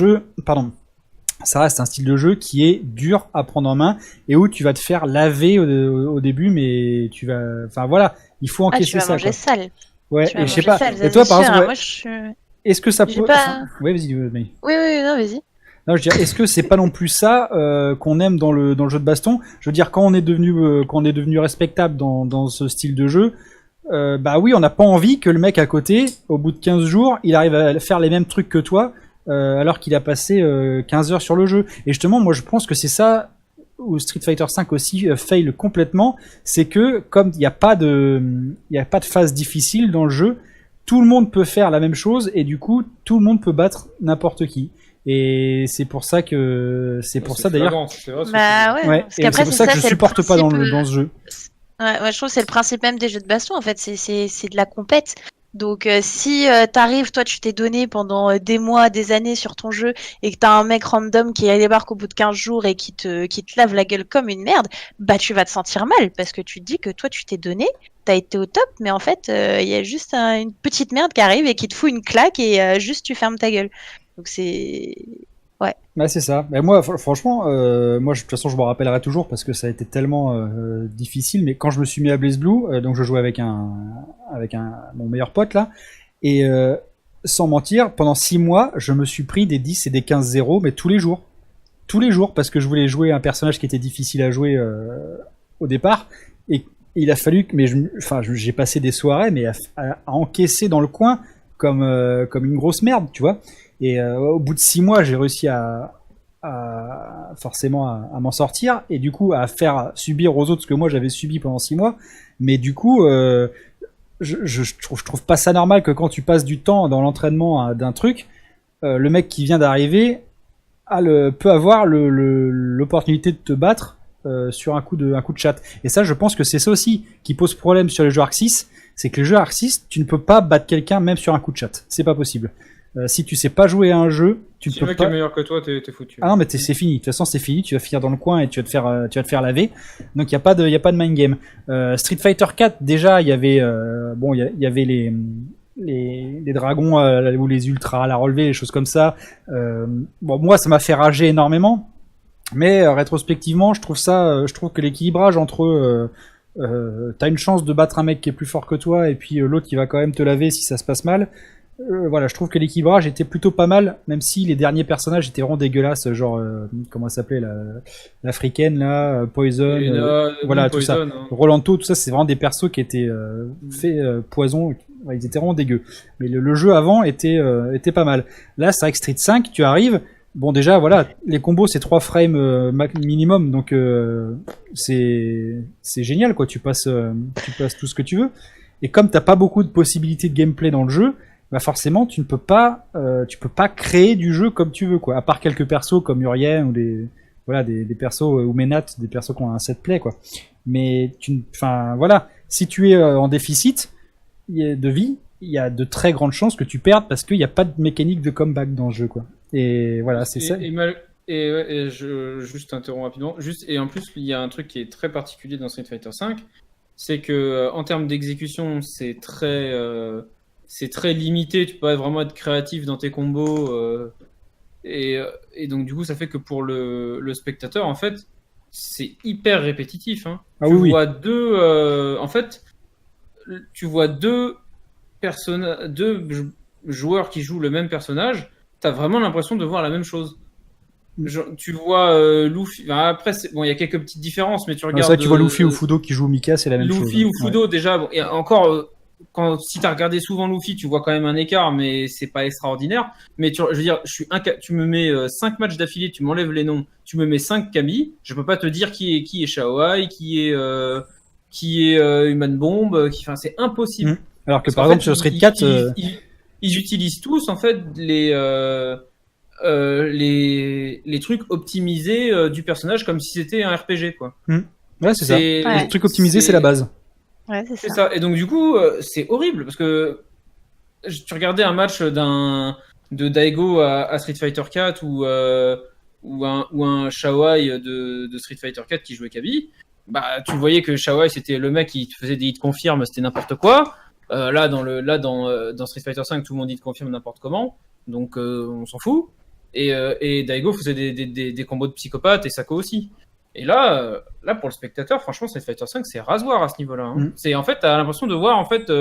style de jeu qui est dur à prendre en main et où tu vas te faire laver au début, mais enfin voilà, il faut encaisser tu vas ça. manger sale. Ouais, Tu vas et je sais manger pas. sale, ça, Et toi, c'est par sûr, exemple, hein. Moi, est-ce que ça j'ai peut. pas- Ouais, vas-y, mais. Oui, non, vas-y. Non, je veux dire, est-ce que c'est pas non plus ça qu'on aime dans le jeu de baston? Je veux dire, quand on est devenu respectable dans ce style de jeu, bah oui, on n'a pas envie que le mec à côté, au bout de 15 jours, il arrive à faire les mêmes trucs que toi, alors qu'il a passé 15 heures sur le jeu. Et justement, moi, je pense que c'est ça où Street Fighter V aussi fail complètement, c'est que comme il n'y a pas de phase difficile dans le jeu, tout le monde peut faire la même chose et du coup, tout le monde peut battre n'importe qui. Et c'est pour ça d'ailleurs. Bah ouais, Ouais, parce et qu'après, c'est pour ça que je c'est le supporte pas dans principe, ce jeu. Ouais, je trouve que c'est le principe même des jeux de baston, en fait, c'est de la compète. Donc si t'arrives, toi tu t'es donné pendant des mois, des années sur ton jeu et que t'as un mec random qui débarque au bout de 15 jours et qui te lave la gueule comme une merde, bah tu vas te sentir mal parce que tu te dis que toi tu t'es donné, t'as été au top, mais en fait il y a juste une petite merde qui arrive et qui te fout une claque et juste tu fermes ta gueule. Donc c'est... Ouais, c'est ça. Mais moi, franchement, moi, de toute façon, je me rappellerai toujours parce que ça a été tellement difficile. Mais quand je me suis mis à BlazBlue, donc je jouais avec mon meilleur pote là, et sans mentir, pendant 6 mois, je me suis pris des 10 et des 15-0, mais tous les jours, parce que je voulais jouer un personnage qui était difficile à jouer au départ. Et il a fallu que, j'ai passé des soirées, mais à encaisser dans le coin comme une grosse merde, tu vois. Et au bout de 6 mois, j'ai réussi forcément à m'en sortir et du coup à faire subir aux autres ce que moi j'avais subi pendant 6 mois. Mais du coup, je trouve pas ça normal que quand tu passes du temps dans l'entraînement d'un truc, le mec qui vient d'arriver peut avoir l'opportunité de te battre sur un coup de chat. Et ça, je pense que c'est ça aussi qui pose problème sur les jeux Arc 6, c'est que les jeux Arc 6, tu ne peux pas battre quelqu'un même sur un coup de chat. C'est pas possible. Si tu sais pas jouer à un jeu, tu ne peux pas. Si le mec est meilleur que toi, t'es foutu. Ah non, mais c'est fini. De toute façon, c'est fini. Tu vas finir dans le coin et tu vas te faire laver. Donc il y a pas de mind game. Street Fighter 4, déjà, il y avait il y avait les dragons ou les ultras à la relevée, les choses comme ça. Moi, ça m'a fait rager énormément. Mais rétrospectivement, je trouve que l'équilibrage entre t'as une chance de battre un mec qui est plus fort que toi et puis l'autre qui va quand même te laver si ça se passe mal. Voilà, je trouve que l'équilibrage était plutôt pas mal, même si les derniers personnages étaient vraiment dégueulasses, genre comment elle s'appelait l'africaine là, Poison, voilà tout Poison, ça, hein. Rolanto, tout ça, c'est vraiment des persos qui étaient faits poison, ouais, ils étaient vraiment dégueux. Mais le jeu avant était pas mal. Là, c'est vrai que Street 5, tu arrives, bon déjà voilà, les combos c'est 3 frames minimum, donc c'est génial quoi, tu passes tout ce que tu veux. Et comme t'as pas beaucoup de possibilités de gameplay dans le jeu, bah forcément tu peux pas créer du jeu comme tu veux quoi, à part quelques persos comme Urien ou des persos ou Menat, des persos qui ont un set play quoi. Mais voilà, si tu es en déficit de vie, il y a de très grandes chances que tu perdes parce qu'il n'y a pas de mécanique de comeback dans le jeu quoi. Et voilà, c'est ça. Et je juste interromps rapidement. Et en plus, il y a un truc qui est très particulier dans Street Fighter V, c'est que en termes d'exécution, c'est très limité. Tu peux pas vraiment être créatif dans tes combos. Et donc, du coup, ça fait que pour le spectateur, en fait, c'est hyper répétitif. Hein. Ah tu oui, vois tu vois deux joueurs qui jouent le même personnage. T'as vraiment l'impression de voir la même chose. Tu vois Luffy. Après, il y a quelques petites différences, mais tu regardes. C'est ça, tu vois Luffy ou Fudo qui joue Mika, c'est la même chose. Luffy ou Fudo, déjà. Et encore, si t'as regardé souvent Luffy, tu vois quand même un écart, mais c'est pas extraordinaire. Mais je veux dire, tu me mets 5 matchs d'affilée, tu m'enlèves les noms, tu me mets 5 Kami, je peux pas te dire qui est Shaohai, qui est Human Bomb, c'est impossible. Alors que par exemple sur Street 4, ils utilisent tous en fait les trucs optimisés du personnage comme si c'était un RPG quoi. Ouais, c'est ça. Les trucs optimisés, c'est la base. Ouais, c'est ça. Et donc du coup, c'est horrible parce que tu regardais un match d'un de Daigo à Street Fighter 4 ou un Shawai de Street Fighter 4 qui jouait Kaby, bah tu voyais que Shawai c'était le mec qui te faisait des hits confirmes, c'était n'importe quoi. Là dans Street Fighter 5 tout le monde hit confirme n'importe comment, donc on s'en fout. Et Daigo faisait des combos de psychopathe et Sako aussi. Et là pour le spectateur, franchement Street Fighter 5 c'est rasoir à ce niveau-là. Hein. C'est en fait t'as l'impression de voir en fait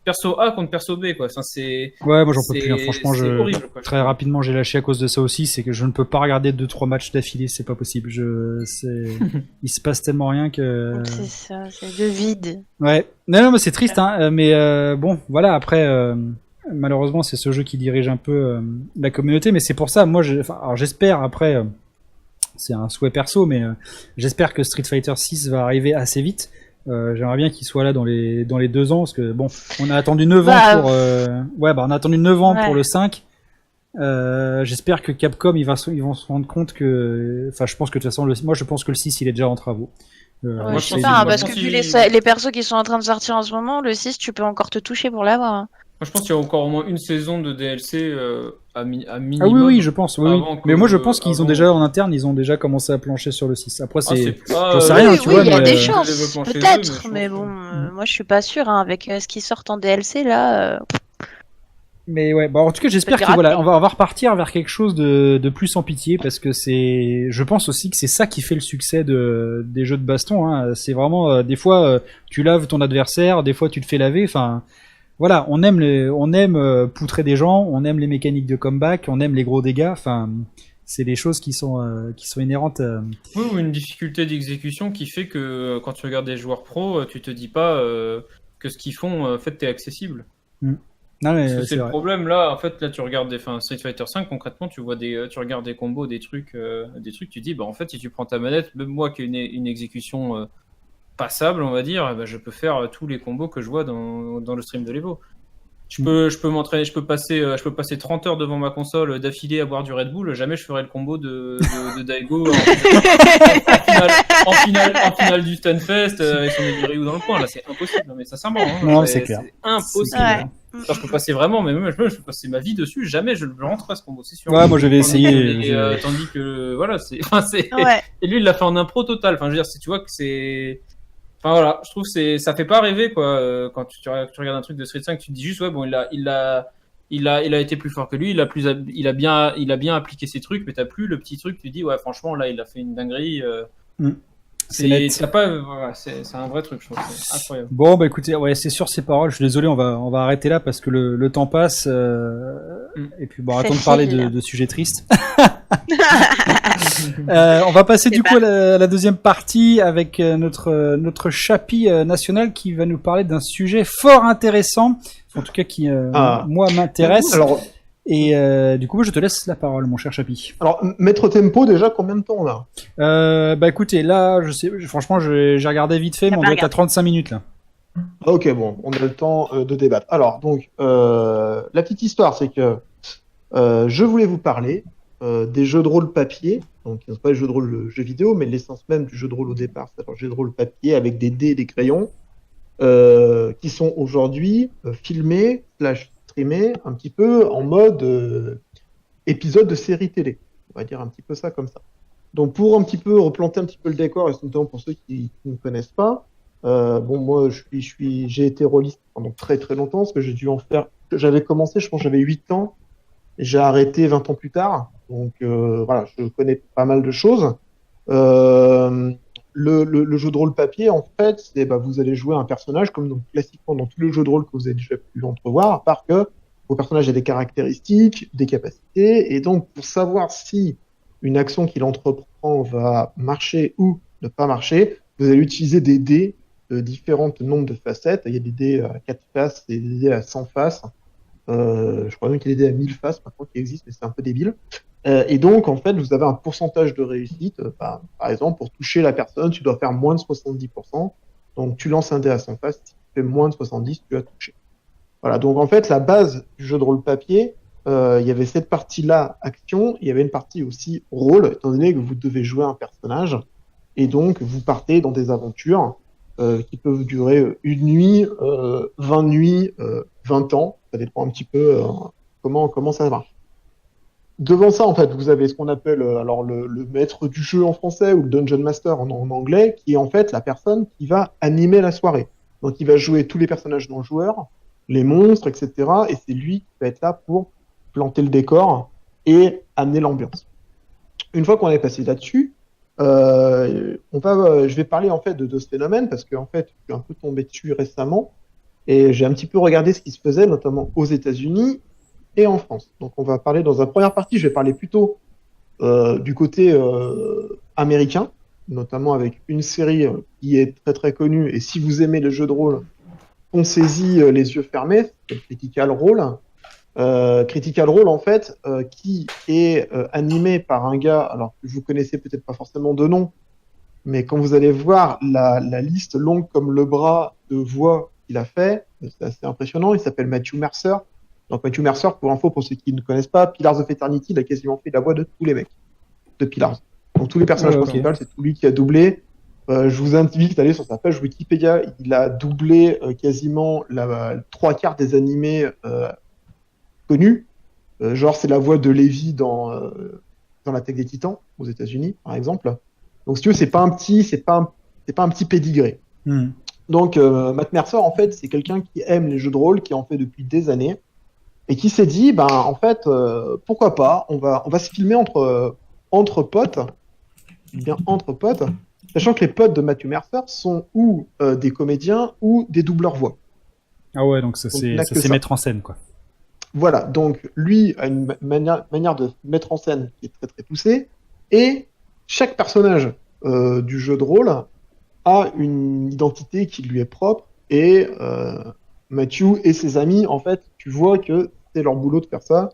perso A contre perso B quoi. Enfin, ouais, moi j'en peux plus. Hein. Franchement, horrible, quoi. Très rapidement j'ai lâché à cause de ça aussi. C'est que je ne peux pas regarder 2-3 matchs d'affilée, c'est pas possible. Il se passe tellement rien que. C'est ça, c'est le vide. Ouais. Non, mais c'est triste. Hein. Mais bon, voilà. Après, malheureusement, c'est ce jeu qui dirige un peu la communauté. Mais c'est pour ça, moi, alors j'espère après. C'est un souhait perso, mais j'espère que Street Fighter 6 va arriver assez vite. J'aimerais bien qu'il soit là dans les 2 ans, parce que bon, on a attendu 9 ans pour on a attendu 9 ans pour le 5. J'espère que Capcom ils vont se rendre compte que, enfin, je pense que de toute façon moi je pense que le 6 il est déjà en travaux. Je sais pas, parce que vu les persos qui sont en train de sortir en ce moment, le 6 tu peux encore te toucher pour l'avoir. Hein. Moi, je pense qu'il y a encore au moins une saison de DLC à minimum. Ah oui, je pense. Oui. Mais moi, je pense qu'ils ont déjà en interne, ils ont déjà commencé à plancher sur le 6. Après, j'en sais rien, tu vois. Il y a des chances, peut-être, mais bon, moi, je suis pas sûr. Hein, avec ce qui sort en DLC là. Mais ouais, en tout cas, j'espère que voilà, on va repartir vers quelque chose de plus sans pitié, parce que je pense aussi que c'est ça qui fait le succès des jeux de baston. Hein. C'est vraiment des fois tu laves ton adversaire, des fois tu te fais laver. Enfin. Voilà, on aime poutrer des gens, on aime les mécaniques de comeback, on aime les gros dégâts. Enfin, c'est des choses qui sont inhérentes. Oui, ou une difficulté d'exécution qui fait que quand tu regardes des joueurs pros, tu te dis pas que ce qu'ils font, en fait, t'es accessible. Non, mais c'est le problème là. En fait, là, tu regardes Street Fighter 5 concrètement, tu regardes des combos, des trucs, tu dis, bah en fait, si tu prends ta manette, même moi qui ai une exécution passable, on va dire, bah, je peux faire tous les combos que je vois dans le stream de l'Evo. Je peux m'entraîner, je peux passer 30 heures devant ma console d'affilée à boire du Red Bull, jamais je ferai le combo de Daigo en finale du Stunfest avec son Ryu dans le coin. Là, c'est impossible, mais sincèrement. Hein, non, c'est clair. C'est impossible. Ouais. Alors, je peux passer vraiment, mais même je peux passer ma vie dessus, jamais je le rentrerai ce combo, c'est sûr. Ouais, moi j'avais essayé. Tandis que, voilà, Ouais. Et lui, il l'a fait en impro total. Enfin, je veux dire, tu vois que c'est. Enfin voilà, je trouve que ça fait pas rêver quoi. Quand tu regardes un truc de Street 5, tu te dis juste ouais bon il a été plus fort que lui, il a bien appliqué ses trucs, mais t'as plus le petit truc, tu dis ouais franchement là il a fait une dinguerie. C'est un vrai truc, je trouve, c'est incroyable. Bon bah écoutez, ouais c'est sur ces paroles, je suis désolé, on va arrêter là parce que le temps passe et puis bon arrêtons de parler de sujets tristes. On va passer du coup à la deuxième partie avec notre chapi national qui va nous parler d'un sujet fort intéressant, en tout cas qui moi m'intéresse. Alors, et du coup je te laisse la parole mon cher chapi. Alors Maître Tempo, déjà combien de temps on a? Bah écoutez, là je sais franchement j'ai regardé vite fait, mais on doit être à 35 minutes là. Ok, bon, on a le temps de débattre. Alors donc la petite histoire c'est que je voulais vous parler des jeux de rôle papier, donc ce n'est pas les jeux de rôle jeux vidéo, mais l'essence même du jeu de rôle au départ, c'est un jeu de rôle papier avec des dés et des crayons, qui sont aujourd'hui filmés, streamés, un petit peu en mode épisode de série télé. On va dire un petit peu ça comme ça. Donc pour un petit peu replanter un petit peu le décor, et notamment pour ceux qui ne connaissent pas, bon moi j'ai été rôliste pendant très très longtemps, parce que j'ai dû en faire, j'avais commencé, je pense que j'avais 8 ans, et j'ai arrêté 20 ans plus tard. Donc voilà, je connais pas mal de choses. Le jeu de rôle papier, en fait, c'est vous allez jouer un personnage comme donc, classiquement dans tous les jeux de rôle que vous avez déjà pu entrevoir, à part que vos personnages ont des caractéristiques, des capacités, et donc pour savoir si une action qu'il entreprend va marcher ou ne pas marcher, vous allez utiliser des dés de différents nombres de facettes. Il y a des dés à 4 faces et des dés à 100 faces. Je crois même qu'il y a des dés à 1000 faces maintenant qui existent, mais c'est un peu débile. Et donc, en fait, vous avez un pourcentage de réussite. Par exemple, pour toucher la personne, tu dois faire moins de 70%. Donc, tu lances un dé à 100 faces. Si tu fais moins de 70, tu as touché. Voilà. Donc, en fait, la base du jeu de rôle papier, il y avait cette partie-là, action. Il y avait une partie aussi rôle, étant donné que vous devez jouer un personnage. Et donc, vous partez dans des aventures qui peuvent durer une nuit, 20 nuits, 20 ans. Ça dépend un petit peu comment ça marche. devant ça, en fait, vous avez ce qu'on appelle alors le maître du jeu en français ou le Dungeon Master en anglais, qui est en fait la personne qui va animer la soirée. Donc, il va jouer tous les personnages non joueurs, les monstres, etc. Et c'est lui qui va être là pour planter le décor et amener l'ambiance. Une fois qu'on est passé là-dessus, je vais parler en fait de ce phénomène parce que en fait, je suis un peu tombé dessus récemment et j'ai un petit peu regardé ce qui se faisait, notamment aux États-Unis et en France. Donc, on va parler dans une première partie, je vais parler plutôt du côté américain, notamment avec une série qui est très très connue. Et si vous aimez les jeux de rôle, foncez-y les yeux fermés, c'est Critical Role. Critical Role, en fait, qui est animé par un gars, alors que vous connaissez peut-être pas forcément de nom, mais quand vous allez voir la liste longue comme le bras de voix qu'il a fait, c'est assez impressionnant. Il s'appelle Matthew Mercer. Donc Matthew Mercer, pour info, pour ceux qui ne connaissent pas, Pillars of Eternity, il a quasiment fait la voix de tous les mecs de Pillars. Donc tous les personnages principaux, c'est tout lui qui a doublé. Je vous invite à aller sur sa page Wikipédia. Il a doublé quasiment trois quarts des animés connus. Genre c'est la voix de Levi dans l'Attaque des Titans aux États-Unis, par exemple. Donc si tu veux, c'est pas un petit pédigré. Donc Matt Mercer, en fait, c'est quelqu'un qui aime les jeux de rôle, qui en fait depuis des années, et qui s'est dit, ben en fait, pourquoi pas, on va se filmer entre potes, bien entre potes, sachant que les potes de Matthew Mercer sont ou des comédiens ou des doubleurs voix. Ah ouais, donc ça c'est mettre en scène, quoi. Voilà, donc lui a une manière de mettre en scène qui est très très poussée, et chaque personnage du jeu de rôle a une identité qui lui est propre, et Matthew et ses amis, en fait, tu vois que c'est leur boulot de faire ça,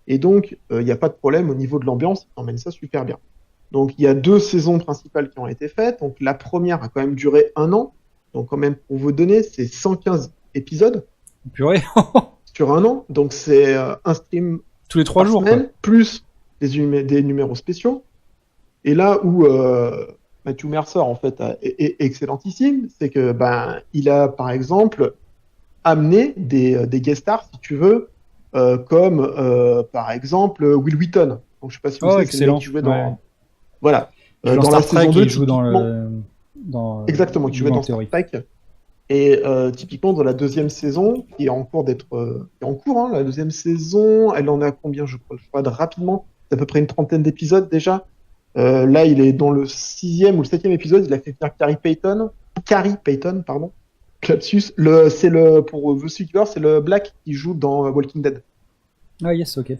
et donc il n'y a pas de problème au niveau de l'ambiance, ils emmènent ça super bien. Donc il y a 2 saisons principales qui ont été faites, donc la première a quand même duré 1 an, donc quand même pour vous donner, c'est 115 épisodes. Purée. Sur 1 an, donc c'est un stream tous les 3 jours, semaine, quoi. Plus des numéros spéciaux. Et là où Matthew Mercer en fait est excellentissime, c'est que il a par exemple amené des guest stars, si tu veux, comme par exemple Will Wheaton. Donc je sais pas si vous savez, c'est le mec qui jouait dans voilà dans la Star saison Trek, 2, il joue dans exactement, qui jouait dans Star Trek. Et typiquement dans la 2e saison, qui est en cours hein, la 2e saison, elle en a combien, je crois rapidement, c'est à peu près une 30aine d'épisodes déjà. Là, il est dans le 6e ou le 7e épisode, il a fait faire Carrie Payton, pardon. Lapsus. Pour The Seeker, c'est le Black qui joue dans Walking Dead. Ah yes, ok.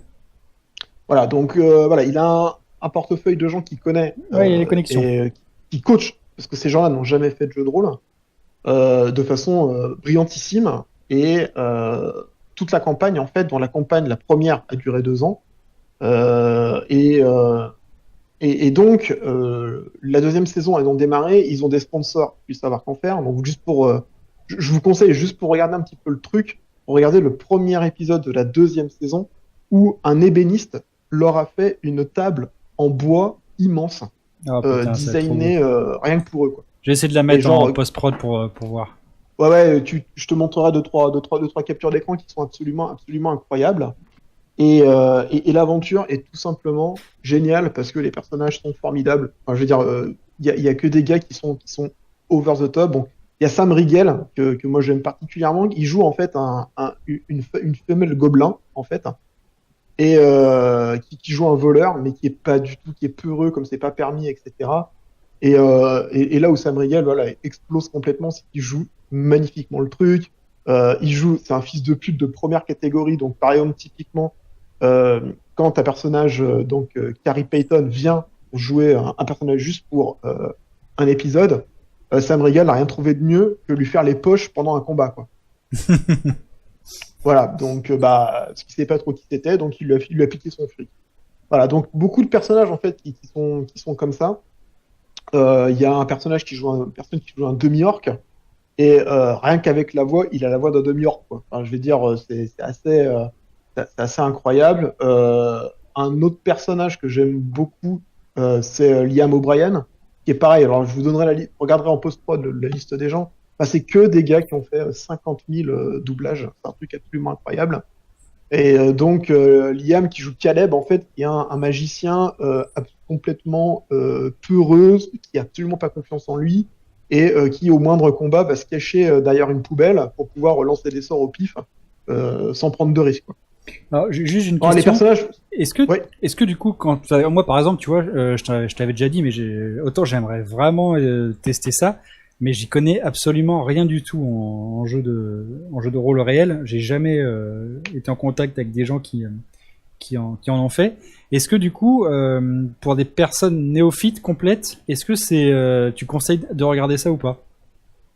Voilà, donc voilà, il a un portefeuille de gens qu'il connaît. Ouais, il y a des connexions. Et qui coach, parce que ces gens-là n'ont jamais fait de jeu de rôle. De façon brillantissime, et toute la campagne, en fait, dont la campagne, la première, a duré 2 ans, et donc la 2e saison, elles ont démarré, ils ont des sponsors, ils savent qu'en faire, donc juste je vous conseille, juste pour regarder un petit peu le truc, pour regarder le premier épisode de la 2e saison, où un ébéniste leur a fait une table en bois immense, designée rien que pour eux, quoi. Je vais essayer de la mettre en post-prod pour voir. Ouais, je te montrerai deux, trois captures d'écran qui sont absolument incroyables. Et l'aventure est tout simplement géniale parce que les personnages sont formidables. Enfin, je veux dire, il y a que des gars qui sont over the top. Bon, il y a Sam Riegel que moi j'aime particulièrement. Il joue en fait une femelle gobelin en fait, et qui joue un voleur, mais qui est pas du tout, qui est peureux comme c'est pas permis, etc. Et là où Sam Riegel explose complètement, c'est qu'il joue magnifiquement le truc. C'est un fils de pute de première catégorie. Donc par exemple, typiquement, quand un personnage, Carrie Payton, vient jouer un personnage juste pour un épisode, Sam Riegel n'a rien trouvé de mieux que lui faire les poches pendant un combat, quoi. Voilà, donc parce qu'il savait pas trop qui c'était, donc il lui a piqué son fric. Voilà, donc beaucoup de personnages en fait qui sont comme ça. Il y a un personnage qui joue un demi-orc, et rien qu'avec la voix, il a la voix d'un demi-orc, quoi. Enfin, je vais dire, c'est assez incroyable. Un autre personnage que j'aime beaucoup, c'est Liam O'Brien, qui est pareil. Alors je vous donnerai regarderai en post-prod la liste des gens. Enfin, c'est que des gars qui ont fait 50 000 doublages. C'est un truc absolument incroyable. Et donc Liam qui joue Caleb en fait, qui est un magicien complètement peureux, qui a absolument pas confiance en lui et qui au moindre combat va se cacher derrière une poubelle pour pouvoir lancer des sorts au pif sans prendre de risques. Alors, juste une Alors, les question. personnages, Est-ce que du coup, moi par exemple, tu vois, je t'avais déjà dit, mais autant j'aimerais vraiment tester ça, mais j'y connais absolument rien du tout en jeu de rôle réel. J'ai jamais été en contact avec des gens qui en ont fait. Est-ce que du coup, pour des personnes néophytes complètes, est-ce que tu conseilles de regarder ça ou pas?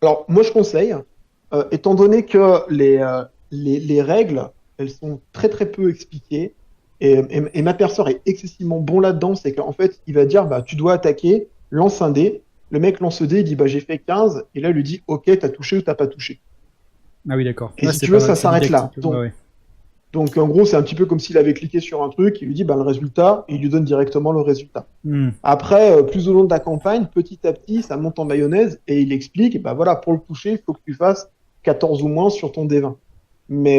alors moi je conseille, étant donné que les règles, elles sont très très peu expliquées, et ma perso est excessivement bon là-dedans, c'est qu'en fait il va dire bah tu dois attaquer, lance un dé, le mec lance le dé, il dit bah j'ai fait 15, et là il lui dit ok t'as touché ou t'as pas touché. Ah oui, d'accord. Et Ouais, si c'est tu veux pas mal, ça c'est s'arrête là. didactique. Ouais, ouais. Donc en gros c'est un petit peu comme s'il avait cliqué sur un truc, il lui dit bah le résultat, et il lui donne directement le résultat. Hmm. Après, plus au long de la campagne, petit à petit, ça monte en mayonnaise et il explique, bah voilà, pour le toucher, il faut que tu fasses 14 ou moins sur ton D20. Mais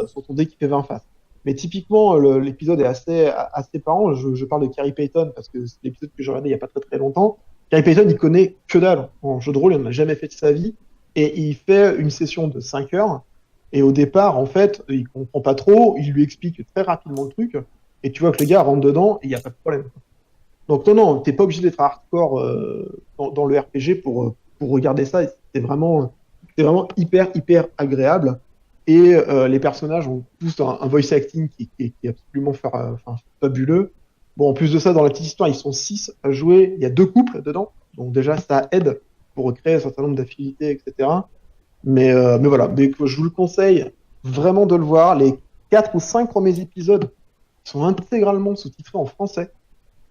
sur ton dé qui fait 20 faces. Mais typiquement, l'épisode est assez parlant. Je parle de Carrie Payton parce que c'est l'épisode que j'ai regardé il n'y a pas très très longtemps. Carrie Payton, il connaît que dalle en jeu de rôle, il n'en a jamais fait de sa vie. Et il fait une session de 5 heures. Et au départ, en fait, il comprend pas trop, il lui explique très rapidement le truc. Et tu vois que le gars rentre dedans et il n'y a pas de problème. Donc non, t'es pas obligé d'être hardcore dans le RPG pour regarder ça. C'est vraiment hyper agréable. Et les personnages ont tous un voice acting qui est absolument fabuleux. Bon, en plus de ça, dans la petite histoire, ils sont 6 à jouer. Il y a 2 couples dedans. Donc déjà, ça aide pour créer un certain nombre d'affinités, etc. Mais voilà, mais je vous le conseille vraiment de le voir. Les 4 ou 5 premiers épisodes sont intégralement sous-titrés en français.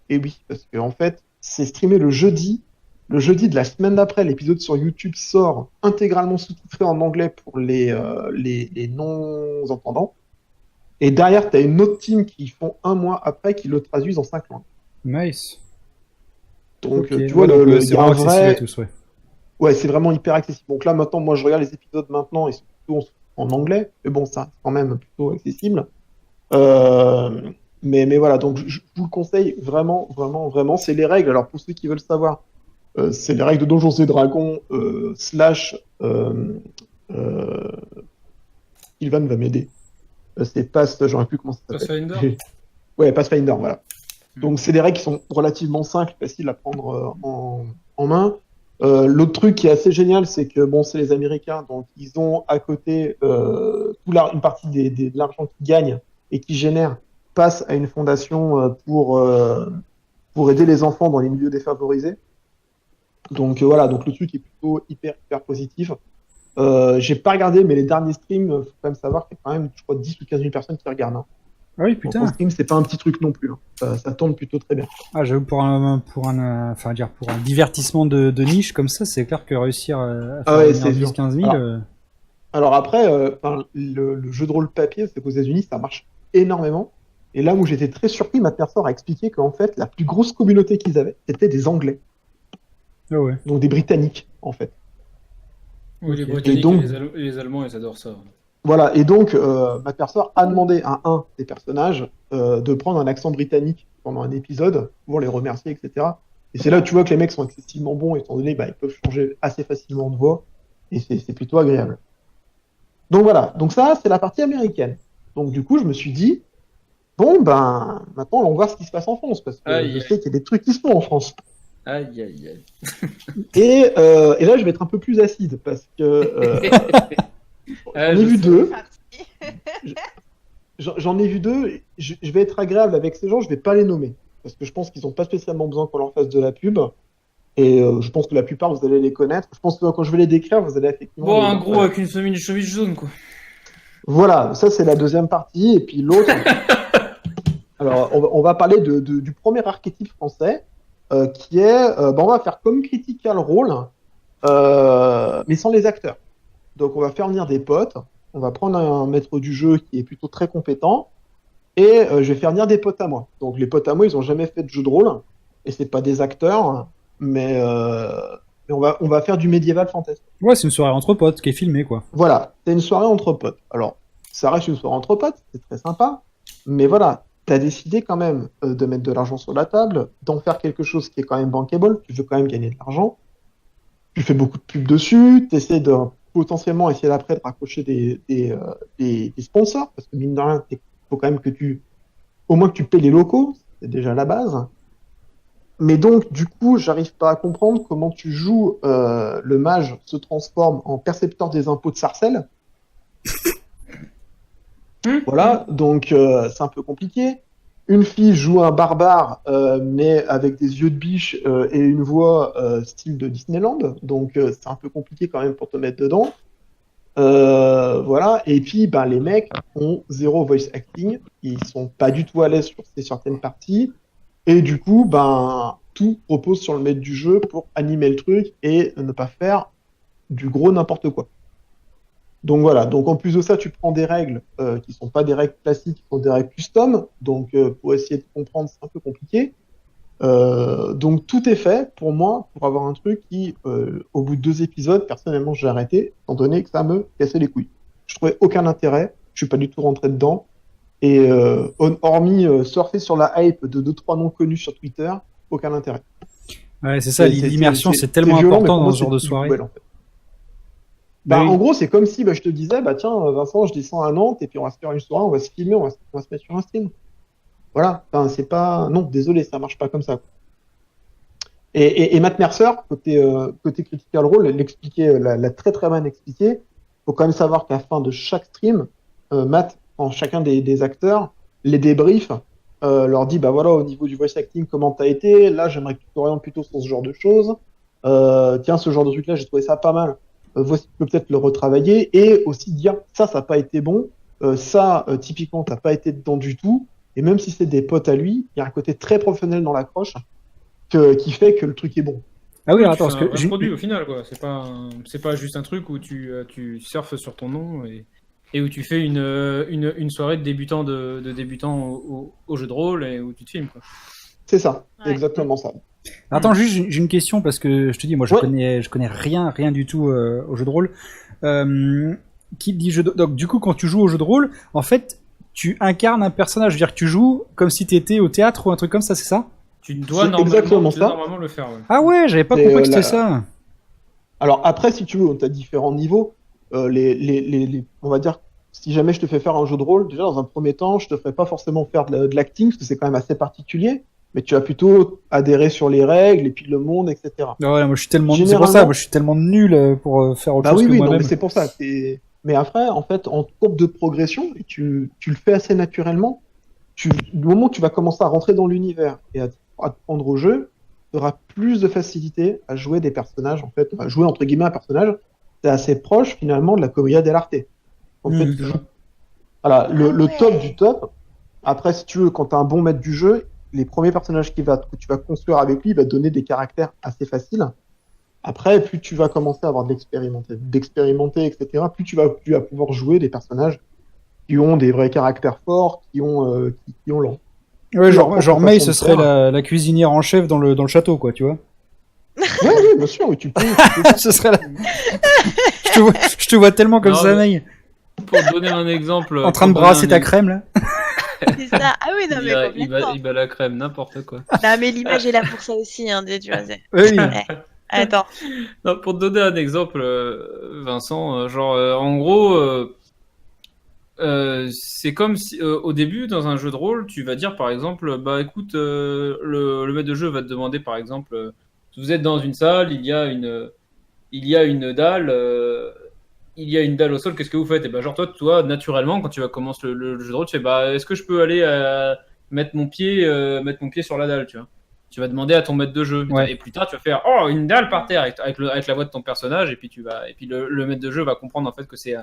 Et oui, parce que en fait, c'est streamé le jeudi. Le jeudi de la semaine d'après, l'épisode sur YouTube sort intégralement sous-titré en anglais pour les non-entendants. Et derrière, tu as une autre team qui font un mois après qui le traduisent en 5 langues. Nice. Donc, Ok. tu vois, Ouais, donc, il c'est y a vraiment un accessible à vrai. tous, ouais. Ouais, c'est vraiment hyper accessible. Donc là, maintenant, moi, je regarde les épisodes maintenant, ils sont plutôt en anglais. Mais bon, ça, c'est quand même plutôt accessible. Euh, mais voilà, donc je vous le conseille vraiment. C'est les règles. Alors, pour ceux qui veulent savoir, c'est les règles de Donjons et Dragons slash euh, Sylvain va m'aider. C'est j'aurais plus comment ça s'appelle. Pathfinder. Ouais, Pathfinder, voilà. Donc c'est des règles qui sont relativement simples, faciles à prendre en main. L'autre truc qui est assez génial, c'est que bon, c'est les Américains, donc ils ont à côté une partie de l'argent qu'ils gagnent et qu'ils génèrent passe à une fondation pour aider les enfants dans les milieux défavorisés. Donc voilà, donc le truc est plutôt hyper positif. J'ai pas regardé, mais les derniers streams, faut quand même savoir qu'il y a quand même, je crois, 10 ou 15 000 personnes qui regardent. Hein. Ah oui, Donc en putain. stream, c'est pas un petit truc non plus. Hein. Ça tourne plutôt très bien. Ah, j'avoue, pour un divertissement de niche comme ça, c'est clair que réussir à Ah faire ouais, venir c'est 10, dur. 15 000, Alors après, le jeu de rôle papier, c'est qu'aux États-Unis, ça marche énormément. Et là où j'étais très surpris, ma personne a expliqué qu'en fait, la plus grosse communauté qu'ils avaient, c'était des Anglais, ah ouais. donc des Britanniques, en fait. Oui, les Ok. Britanniques Et donc- et les Allemands, ils adorent ça. Voilà, et donc ma personne a demandé à un des personnages de prendre un accent britannique pendant un épisode pour les remercier, etc. Et c'est là où tu vois que les mecs sont excessivement bons, étant donné ils peuvent changer assez facilement de voix, et c'est plutôt agréable. Donc voilà, donc ça c'est la partie américaine. Donc du coup je me suis dit, bon ben maintenant on va voir ce qui se passe en France, parce que Aïe, je aïe. sais qu'il y a des trucs qui se font en France. Aïe, aïe, aïe. Et là je vais être un peu plus acide, parce que Ah, j'en ai je vu sais. deux. J'en ai vu deux. Je vais être agréable avec ces gens, je vais pas les nommer. Parce que je pense qu'ils n'ont pas spécialement besoin qu'on leur fasse de la pub. Et je pense que la plupart, vous allez les connaître. Je pense que quand je vais les décrire, vous allez effectivement. Bon, les- un gros avec une chemise jaune, quoi. Voilà, ça c'est la deuxième partie. Et puis l'autre. Alors, on va parler du premier archétype français, qui est. On va faire comme Critical Role, mais sans les acteurs. Donc, on va faire venir des potes. On va prendre un maître du jeu qui est plutôt très compétent. Et je vais faire venir des potes à moi. Donc les potes à moi, ils ont jamais fait de jeu de rôle. Et c'est pas des acteurs. Mais on va faire du médiéval fantastique. Ouais, c'est une soirée entre potes qui est filmée, quoi. Voilà, c'est une soirée entre potes. Alors, ça reste une soirée entre potes, c'est très sympa. Mais voilà, tu as décidé quand même de mettre de l'argent sur la table, d'en faire quelque chose qui est quand même bankable. Tu veux quand même gagner de l'argent. Tu fais beaucoup de pubs dessus. Tu essaies de potentiellement essayer d'après de raccrocher des sponsors. Parce que mine de rien, il faut quand même au moins que tu payes les locaux. C'est déjà la base. Mais donc, du coup, j'arrive pas à comprendre comment tu joues le mage se transforme en percepteur des impôts de Sarcelles. Voilà, donc c'est un peu compliqué. Une fille joue un barbare, mais avec des yeux de biche et une voix style de Disneyland. Donc c'est un peu compliqué quand même pour te mettre dedans. Voilà, et puis ben, les mecs ont zéro voice acting. Ils sont pas du tout à l'aise sur certaines parties. Et du coup, ben, tout repose sur le maître du jeu pour animer le truc et ne pas faire du gros n'importe quoi. Donc voilà, donc en plus de ça, tu prends des règles qui sont pas des règles classiques, qui sont des règles custom. Donc pour essayer de comprendre, c'est un peu compliqué. Donc tout est fait pour moi pour avoir un truc qui, au bout de 2 épisodes, personnellement, j'ai arrêté, étant donné que ça me cassait les couilles. Je trouvais aucun intérêt, je suis pas du tout rentré dedans. Et hormis surfer sur la hype de 2-3 noms connus sur Twitter, aucun intérêt. Ouais, c'est ça, l'immersion, c'est tellement violent, important mais pour moi, dans ce genre de c'est soirée. poubelle, en fait. Bah, Oui. en gros, c'est comme si je te disais, bah tiens, Vincent, je descends à Nantes et puis on va se faire une soirée, on va se filmer, on va se mettre sur un stream. Voilà, enfin, c'est pas. Non, désolé, ça marche pas comme ça. Et Matt Mercer, côté Critical Role, l'expliquait, l'a très très bien expliqué. Faut quand même savoir qu'à la fin de chaque stream, Matt, en chacun des acteurs, les débriefs, leur dit, bah voilà, au niveau du voice acting, comment t'as été? Là, j'aimerais que tu t'orientes plutôt sur ce genre de choses. Tiens, ce genre de truc-là, j'ai trouvé ça pas mal. Voici, tu peux peut-être le retravailler et aussi dire, ça n'a pas été bon. Typiquement, t'as pas été dedans du tout. Et même si c'est des potes à lui, il y a un côté très professionnel dans l'approche qui fait que le truc est bon. Ah oui, Tu attends, fais parce que un vrai produit au final, quoi. C'est pas juste un truc où tu surfes sur ton nom et où tu fais une soirée de débutants de débutants au jeu de rôle et où tu te filmes, quoi. C'est ça, c'est Ouais. exactement ça. Attends, juste, j'ai une question parce que je te dis, moi, Ouais. je connais rien du tout au jeu de rôle. Qui dit donc, du coup, quand tu joues au jeu de rôle, en fait, tu incarnes un personnage. Je veux dire que tu joues comme si t'étais au théâtre ou un truc comme ça, c'est ça? Tu dois C'est exactement ça. normalement le faire, ouais. Ah ouais, j'avais pas C'est, compris que c'était ça. Alors après, si tu veux, tu as différents niveaux. On va dire, si jamais je te fais faire un jeu de rôle, déjà dans un premier temps, je te ferai pas forcément faire de l'acting, parce que c'est quand même assez particulier, mais tu vas plutôt adhérer sur les règles et puis le monde, etc. Ah ouais, moi, je suis tellement, c'est pour Généralement- ça, moi, je suis tellement nul pour faire autre Bah chose oui, que oui, non, moi-même. mais c'est pour ça. Mais après, en fait, en courbe de progression, et tu le fais assez naturellement, du moment où tu vas commencer à rentrer dans l'univers et à te prendre au jeu, tu auras plus de facilité à jouer des personnages, en fait, à jouer entre guillemets un personnage. C'est assez proche finalement de la commedia dell'arte. En fait, tu joues. Voilà, le top du top. Après, si tu veux, quand tu as un bon maître du jeu, les premiers personnages que tu vas construire avec lui, il va te donner des caractères assez faciles. Après, plus tu vas commencer à avoir d'expérimenter, etc., plus tu vas pouvoir jouer des personnages qui ont des vrais caractères forts, qui ont l'an. Ouais, leur propre genre May, façon ce de serait faire. la cuisinière en chef dans le château, quoi, tu vois. Ouais, oui, bien sûr, oui, tu peux. Ce serait la... je te vois tellement comme Non, ça, mais- May. Pour te donner un exemple. En train de pour donner brasser un ta ex- crème, là. C'est ça. Ah oui, non, mais complètement. il bat la crème, n'importe quoi. Non, mais l'image est là pour ça aussi, hein, tu vois. Oui, oui. Ouais. Attends. Non, pour te donner un exemple, Vincent, en gros, c'est comme si au début, dans un jeu de rôle, tu vas dire par exemple, bah écoute, le maître de jeu va te demander par exemple, vous êtes dans une salle, il y a une dalle, il y a une dalle au sol, qu'est-ce que vous faites? Et ben genre toi, naturellement, quand tu vas commencer le jeu de rôle, tu fais bah est-ce que je peux aller mettre mon pied sur la dalle, tu vois? Tu vas demander à ton maître de jeu. Ouais. Et plus tard, tu vas faire oh une dalle par terre avec la voix de ton personnage, et puis le maître de jeu va comprendre en fait que c'est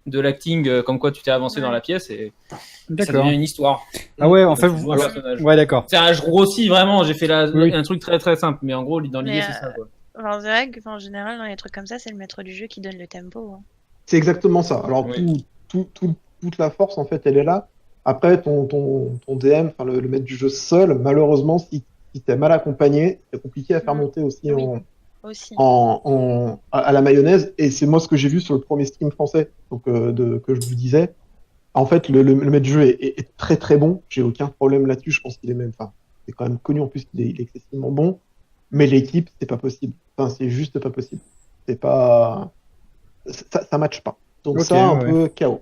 de l'acting, comme quoi tu t'es avancé dans la pièce et ça D'accord. devient une histoire. Ah ouais, en fait, Tu joues un personnage. ouais, d'accord. Je grossis vraiment, j'ai fait Oui. un truc très très simple, mais en gros dans l'idée Mais, c'est ça quoi. Enfin, c'est vrai qu'en général, dans les trucs comme ça, c'est le maître du jeu qui donne le tempo. Hein. C'est exactement ça. Alors, Oui. toute la force, en fait, elle est là. Après, ton DM, enfin, le maître du jeu seul, malheureusement, si t'es mal accompagné, c'est compliqué à faire monter aussi Oui. Aussi. à la mayonnaise. Et c'est moi ce que j'ai vu sur le premier stream français donc, que je vous disais. En fait, le maître du jeu est très très bon. J'ai aucun problème là-dessus. Je pense qu'il est même, enfin, c'est quand même connu en plus qu'il est excessivement bon. Mais l'équipe, c'est pas possible. Enfin, c'est juste pas possible. C'est pas, ça matche pas. Donc Ok, ça, un ouais. peu chaos.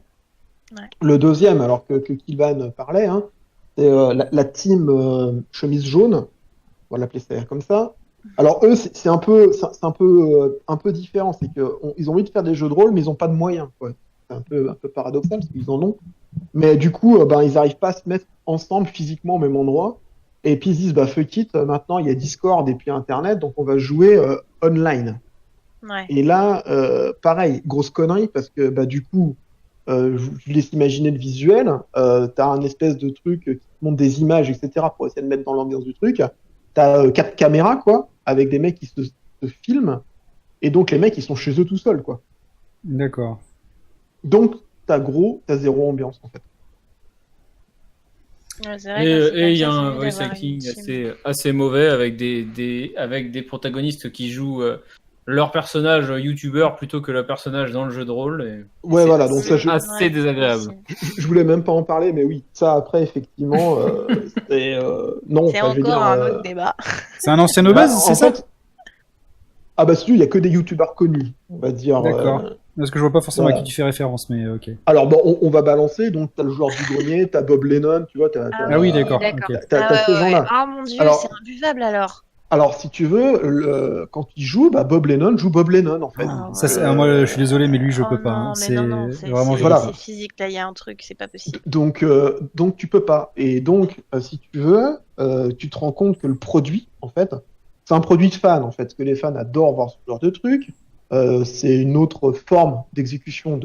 Ouais. Le deuxième, alors que Kilvan parlait, hein, c'est la team chemise jaune. On va l'appeler ça comme ça. Alors eux, c'est un peu différent. C'est que ils ont envie de faire des jeux de rôle, mais ils ont pas de moyens, quoi. C'est un peu paradoxal parce qu'ils en ont. Mais du coup, ben, ils n'arrivent pas à se mettre ensemble physiquement au même endroit. Et puis ils se disent, bah fuck it, maintenant il y a Discord et puis Internet, donc on va jouer online. Ouais. Et là, pareil, grosse connerie, parce que bah, du coup, je vous laisse imaginer le visuel. T'as un espèce de truc qui te montre des images, etc., pour essayer de mettre dans l'ambiance du truc. T'as 4 caméras, quoi, avec des mecs qui se filment. Et donc les mecs, ils sont chez eux tout seuls, quoi. D'accord. Donc, t'as zéro ambiance, en fait. Ouais, c'est vrai que c'est Et il y a comme ça, un c'est mieux voice d'avoir une acting team. assez mauvais avec avec des protagonistes qui jouent leur personnage youtubeur plutôt que le personnage dans le jeu de rôle. Et Ouais, c'est voilà, donc ça, assez Ouais, désagréable. aussi. je voulais même pas en parler, mais oui, ça, après, effectivement, c'est... non, C'est enfin, je veux encore dire... un autre débat. C'est un ancien bah, obèse, c'est en ça? fait, ah bah, il y a que des youtubeurs connus, on va dire. D'accord. Parce que je vois pas forcément à qui Voilà. tu fais référence, mais ok. Alors, bon, on va balancer, donc t'as le joueur du grenier, t'as Bob Lennon, tu vois, Ah Ah oui, oui, d'accord. d'accord. Ok. Ah t'as ouais, ces ouais, ouais. gens-là. Oh mon Dieu, c'est Alors, imbuvable alors. alors, si tu veux, quand il joue, bah, Bob Lennon joue Bob Lennon, en fait. Ah, Ah Donc, ça, moi, je suis désolé, mais lui, je oh peux pas, hein. non, mais non, C'est c'est vraiment, je c'est peux c'est voilà. pas. physique là, il y a un truc, c'est pas possible. Donc tu peux pas. Et donc, si tu veux, tu te rends compte que le produit, en fait, c'est un produit de fan, en fait, parce que les fans adorent voir ce genre de truc. C'est une autre forme d'exécution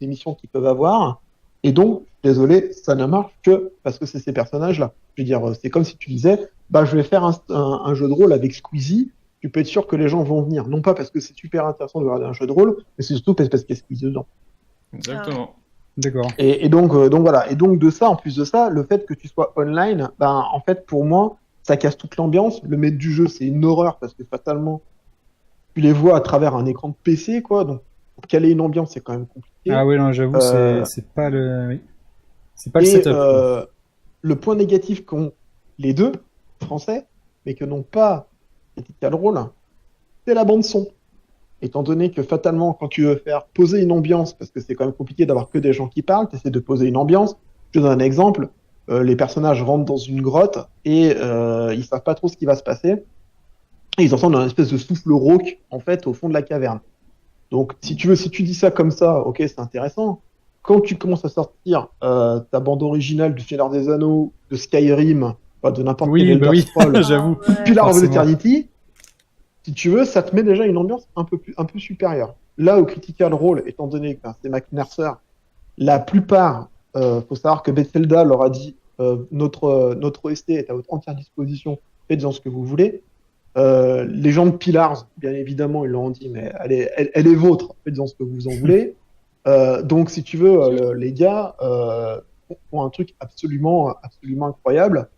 d'émissions qu'ils peuvent avoir. Et donc, désolé, ça ne marche que parce que c'est ces personnages-là. Je veux dire, c'est comme si tu disais, bah, je vais faire un jeu de rôle avec Squeezie. Tu peux être sûr que les gens vont venir. Non pas parce que c'est super intéressant de regarder un jeu de rôle, mais c'est surtout parce qu'il y a Squeezie dedans. Exactement. D'accord. Et donc voilà. Et donc de ça, en plus de ça, le fait que tu sois online, ben en fait pour moi, ça casse toute l'ambiance. Le maître du jeu, c'est une horreur parce que fatalement, tu les vois à travers un écran de PC, quoi. Donc pour caler une ambiance, c'est quand même Ah compliqué. oui, non, j'avoue, Euh, c'est pas le, oui. C'est pas le et setup, quoi. le point négatif qu'ont les deux français, mais que n'ont pas Critical Role, c'est la bande son. Étant donné que fatalement, quand tu veux faire poser une ambiance, parce que c'est quand même compliqué d'avoir que des gens qui parlent, tu essaies de poser une ambiance. Je te donne un exemple. Les personnages rentrent dans une grotte et ils savent pas trop ce qui va se passer. Et ils entendent un espèce de souffle rauque, en fait, au fond de la caverne. Donc, si tu veux, si tu dis ça comme ça, ok, c'est intéressant. Quand tu commences à sortir ta bande originale du Seigneur des Anneaux, de Skyrim, enfin, de n'importe quel Oui, bah Elder oui, Scroll, j'avoue, Ouais. Pillar of forcément. Eternity, si tu veux, ça te met déjà une ambiance un peu supérieure. Là, au Critical Role, étant donné que c'est Mac Mercer, la plupart, faut savoir que Bethesda leur a dit notre OST est à votre entière disposition, faites-en ce que vous voulez. Les gens de Pillars, bien évidemment, ils leur ont dit, mais elle est vôtre, faites-en ce que vous en voulez. Donc, si tu veux, les gars font un truc absolument incroyable.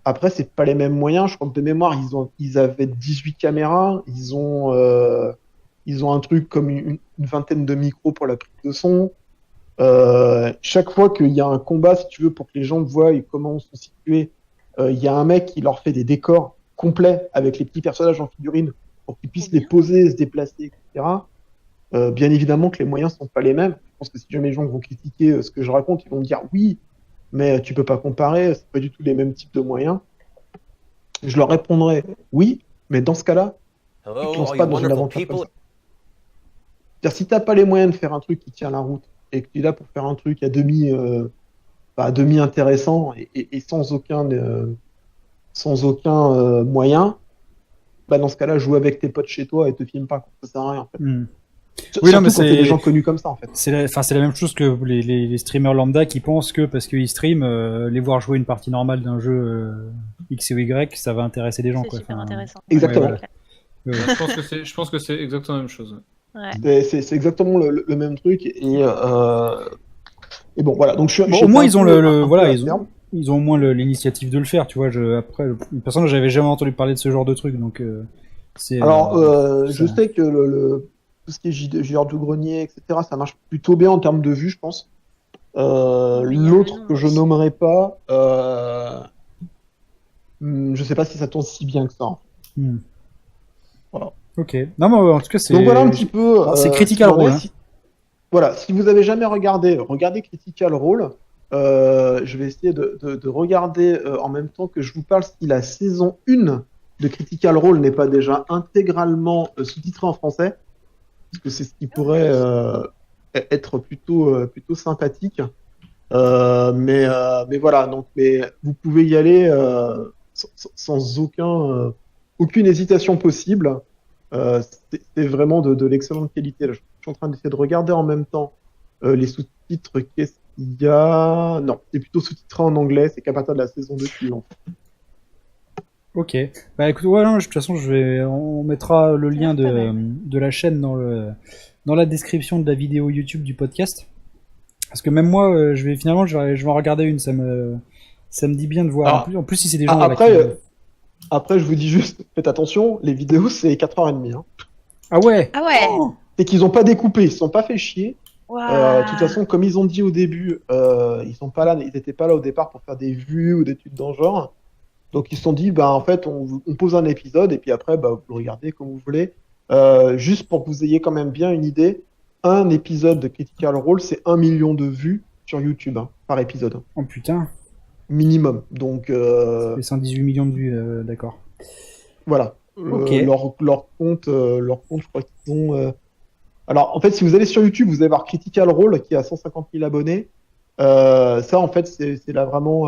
Après, c'est pas les mêmes moyens. Je crois que de mémoire, ils avaient 18 caméras. Ils ont un truc comme une vingtaine de micros pour la prise de son. Chaque fois qu'il y a un combat, si tu veux, pour que les gens voient comment ils sont situés, il y a un mec qui leur fait des décors complets avec les petits personnages en figurine pour qu'ils puissent les poser, se déplacer, etc. Bien évidemment que les moyens sont pas les mêmes. Je pense que si jamais les gens vont critiquer ce que je raconte, ils vont me dire oui, mais tu peux pas comparer, c'est pas du tout les mêmes types de moyens. Je leur répondrai oui, mais dans ce cas-là, tu te Hello, lances all pas you dans une wonderful aventure comme people. ça. C'est-à-dire, si t'as pas les moyens de faire un truc qui tient la route et que tu es là pour faire un truc à demi intéressant et sans aucun moyen, bah dans ce cas-là, joue avec tes potes chez toi et te filme pas, quoi. Ça sert à rien en fait. Hmm. Oui, non, mais Surtout quand t'es des gens connus comme ça en fait. enfin, c'est la même chose que les streamers lambda qui pensent que parce qu'ils streament, les voir jouer une partie normale d'un jeu X ou Y, ça va intéresser des gens, C'est quoi. super Enfin, intéressant. Exactement. ouais, voilà. Ouais, je pense que c'est exactement la même chose. Ouais. C'est exactement le même truc et bon voilà. Donc Bon, au j'étais moins, un ils ont peu, voilà, acerbe. ils ont au moins l'initiative de le faire, tu vois. Après, personnellement, j'avais jamais entendu parler de ce genre de truc, donc c'est Alors, ça. je sais que tout ce qui est Gérard du Grenier, etc., ça marche plutôt bien en termes de vue, je pense. Oui, il y a L'autre un nom que je aussi. nommerai pas, je sais pas si ça tourne si bien que ça. Hmm. Voilà. Ok. Non, mais en tout cas, Donc voilà un petit peu bon, c'est ce qu'il Critical en est. Role. Hein. Voilà, si vous avez jamais regardé, regardez Critical Role. Je vais essayer de regarder en même temps que je vous parle si la saison 1 de Critical Role n'est pas déjà intégralement sous-titrée en français, parce que c'est ce qui pourrait être plutôt sympathique. Mais voilà, donc mais vous pouvez y aller sans aucune hésitation possible. C'est vraiment de l'excellente qualité. Là, je suis en train d'essayer de regarder en même temps les sous-titres. Qu'est-ce qu'il y a? Non, c'est plutôt sous-titré en anglais. C'est qu'à partir de la saison 2 suivante. Ok. Bah écoute, ouais, non, de toute façon, on mettra le Ça a lien l'air pas mal. de la chaîne dans la description de la vidéo YouTube du podcast. Parce que même moi, je vais en regarder une. Ça me dit bien de voir. Alors, En plus, si c'est des gens voilà, après, après, je vous dis juste, faites attention, les vidéos, c'est 4h30. Hein. Ah ouais. Ah ouais. Oh. C'est qu'ils n'ont pas découpé, ils ne se sont pas fait chier. De toute Waouh. façon, comme ils ont dit au début, ils sont pas là, ils n'étaient pas là au départ pour faire des vues ou des études dans le genre. Donc ils se sont dit, bah, en fait, on pose un épisode et puis après, bah, vous le regardez comme vous voulez. Juste pour que vous ayez quand même bien une idée, un épisode de Critical Role, c'est 1 million de vues sur YouTube hein, par épisode, hein, Oh putain. minimum. Donc Ça fait 118 millions de vues, d'accord. voilà. Ok. Leur compte, je crois qu'ils ont. Alors en fait, si vous allez sur YouTube, vous allez voir Critical Role qui a 150 000 abonnés. Ça, en fait, c'est là vraiment.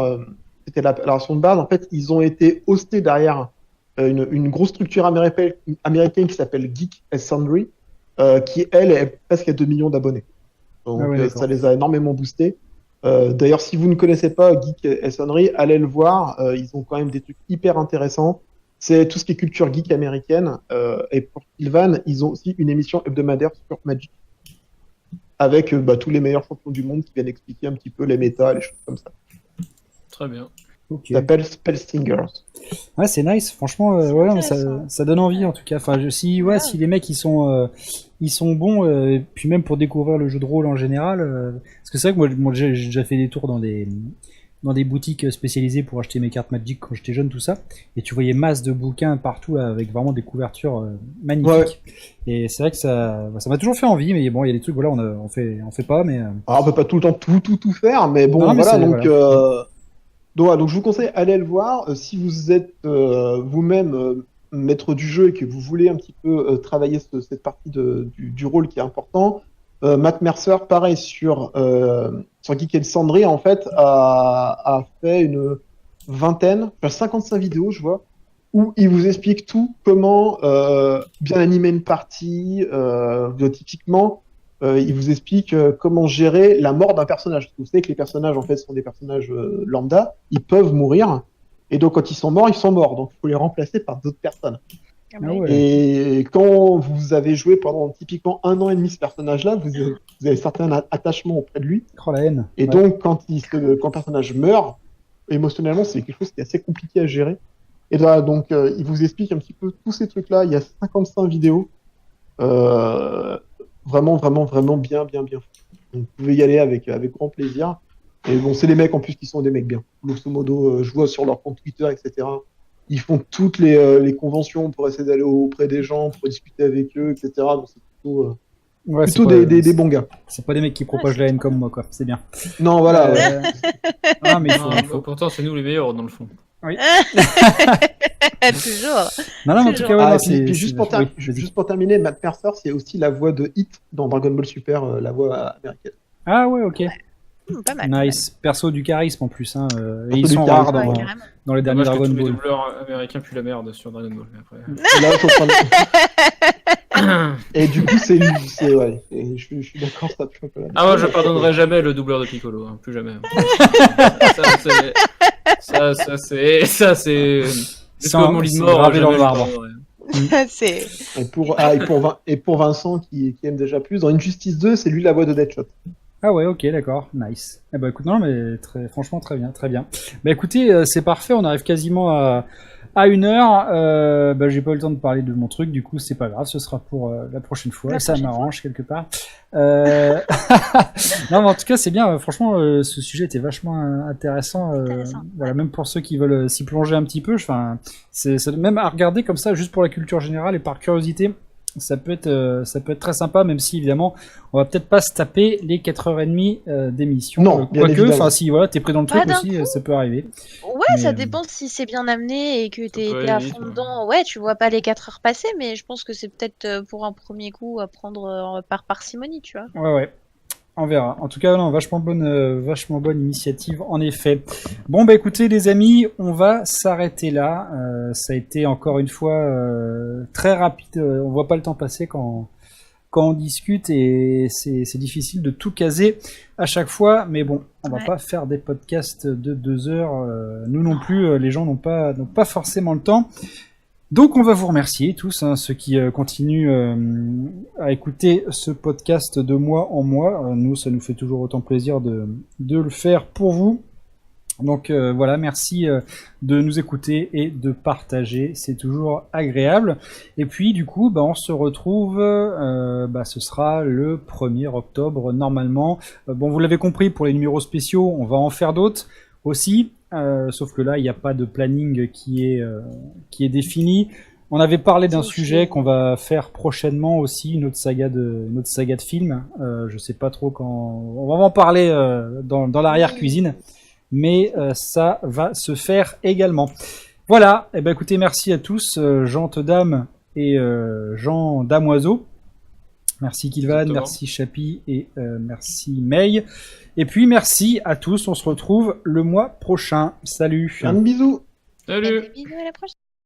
C'était la version de base. En fait, ils ont été hostés derrière une grosse structure américaine qui s'appelle Geek and Sundry, qui, elle, est presque à 2 millions d'abonnés. Ah Donc, ouais, d'accord. ça les a énormément boostés. D'ailleurs, si vous ne connaissez pas Geek and Sundry, allez le voir. Ils ont quand même des trucs hyper intéressants. C'est tout ce qui est culture geek américaine. Et pour Sylvan, ils ont aussi une émission hebdomadaire sur Magic avec bah, tous les meilleurs champions du monde qui viennent expliquer un petit peu les méta, les choses comme ça. Très bien. Ok. Ça s'appelle Spellsingers. Ouais, c'est nice. Franchement, C'est ouais, mais intéressant. ça donne envie en tout cas. Enfin, Ouais. si les mecs ils sont bons, et puis même pour découvrir le jeu de rôle en général, parce que c'est vrai que moi j'ai déjà fait des tours dans des boutiques spécialisées pour acheter mes cartes Magic quand j'étais jeune, tout ça. Et tu voyais masse de bouquins partout là, avec vraiment des couvertures magnifiques. Et c'est vrai que ça m'a toujours fait envie, mais bon, il y a des trucs, voilà, on fait pas, mais. Alors, on peut pas tout le temps tout faire, mais bon, Non, mais voilà. c'est, Donc, voilà. donc, je vous conseille, allez le voir. Si vous êtes vous-même maître du jeu et que vous voulez un petit peu travailler cette partie du rôle qui est important, Matt Mercer, pareil, sur Geek and Sundry, en fait, a fait une vingtaine, enfin 55 vidéos, je vois, où il vous explique tout, comment bien animer une partie, typiquement, il vous explique comment gérer la mort d'un personnage. Vous savez que les personnages, en fait, sont des personnages lambda, ils peuvent mourir, et donc quand ils sont morts, donc il faut les remplacer par d'autres personnes. Ah Ah oui. ouais. Et quand vous avez joué pendant typiquement 1 an et demi ce personnage-là, vous avez certains attachements auprès de lui, Oh la haine. et Ouais. donc quand le personnage meurt, émotionnellement, c'est quelque chose qui est assez compliqué à gérer. Et là, donc, il vous explique un petit peu tous ces trucs-là. Il y a 55 vidéos. Vraiment bien. Donc, vous pouvez y aller avec grand plaisir. Et bon, c'est les mecs en plus qui sont des mecs bien. Grosso modo, je vois sur leur compte Twitter, etc. Ils font toutes les conventions pour essayer d'aller auprès des gens, pour discuter avec eux, etc. Donc, c'est Ouais, plutôt des bons gars. c'est pas des mecs qui propagent la haine comme moi, quoi. C'est bien. Non, voilà. Ouais. Ah, mais Non, pourtant, c'est nous les meilleurs dans le fond. Toujours. Non, mais en tout cas, ouais, Ah, non, et puis juste, pour oui, vas-y. juste pour terminer, Matt Mercer, c'est aussi la voix de Hit dans Dragon Ball Super, la voix américaine. Ah ouais, ok. Pas mal. Nice. Perso du charisme en plus, hein. Et Perso ils du sont charisme, rares Ouais, dans, carrément. dans les derniers Dommage que Dragon tous les Ball. doubleurs américains puent la merde sur Dragon Ball. Mais après... Et, là, et du coup, ouais. Et je suis d'accord, ça pue un peu la Ah, moi, je pardonnerai jamais le doubleur de Piccolo, hein, plus jamais. Ça, c'est. Jusqu'au mon lit de C'est mort, gravé dans jamais le je marbre. pardonnerai. C'est. Et pour Vincent qui aime déjà plus, dans Injustice 2, c'est lui la voix de Deadshot. Ah ouais, ok, d'accord, nice. Eh ben écoute, non, mais franchement, très bien, très bien. Bah écoutez, c'est parfait, on arrive quasiment à 1h. J'ai pas eu le temps de parler de mon truc, du coup c'est pas grave, ce sera pour la prochaine fois. La Ça prochaine m'arrange quelque part. Non, mais en tout cas c'est bien. Franchement, ce sujet était vachement intéressant. Intéressant, Voilà, même pour ceux qui veulent s'y plonger un petit peu. Enfin, c'est même à regarder comme ça, juste pour la culture générale et par curiosité. Ça peut être très sympa, même si évidemment on va peut-être pas se taper les 4h30 d'émission. Non, bien quoique, évidemment. enfin si voilà, t'es pris dans le Pas truc d'un aussi, ça peut arriver. Ouais, Mais, ça dépend si c'est bien amené et que t'es peut à aller fond vite, ouais. dedans. Ouais, tu vois pas les 4 heures passer, mais je pense que c'est peut-être pour un premier coup à prendre par parcimonie, tu vois. ouais. On verra. En tout cas, non, vachement bonne initiative, en effet. Bon, bah écoutez, les amis, on va s'arrêter là. Ça a été encore une fois très rapide. On voit pas le temps passer quand on discute et c'est difficile de tout caser à chaque fois. Mais bon, on va Ouais. pas faire des podcasts de 2 heures. Nous non plus, les gens n'ont pas forcément le temps. Donc on va vous remercier tous, hein, ceux qui continuent à écouter ce podcast de mois en mois. Nous, ça nous fait toujours autant plaisir de le faire pour vous. Donc voilà, merci de nous écouter et de partager, c'est toujours agréable. Et puis du coup, on se retrouve, ce sera le 1er octobre normalement. Bon, vous l'avez compris, pour les numéros spéciaux, on va en faire d'autres aussi. Sauf que là, il n'y a pas de planning qui est défini. On avait parlé d'un sujet qu'on va faire prochainement aussi, une autre saga de films. Je sais pas trop quand. On va en parler dans l'arrière-cuisine, mais ça va se faire également. Voilà. Et écoutez, merci à tous, Jean Tedam et Jean Damoiseau. Merci Kilvan, Exactement. merci Chapi et merci May. Et puis merci à tous, on se retrouve le mois prochain. Salut. Un bisou. Salut! Des bisous à la prochaine.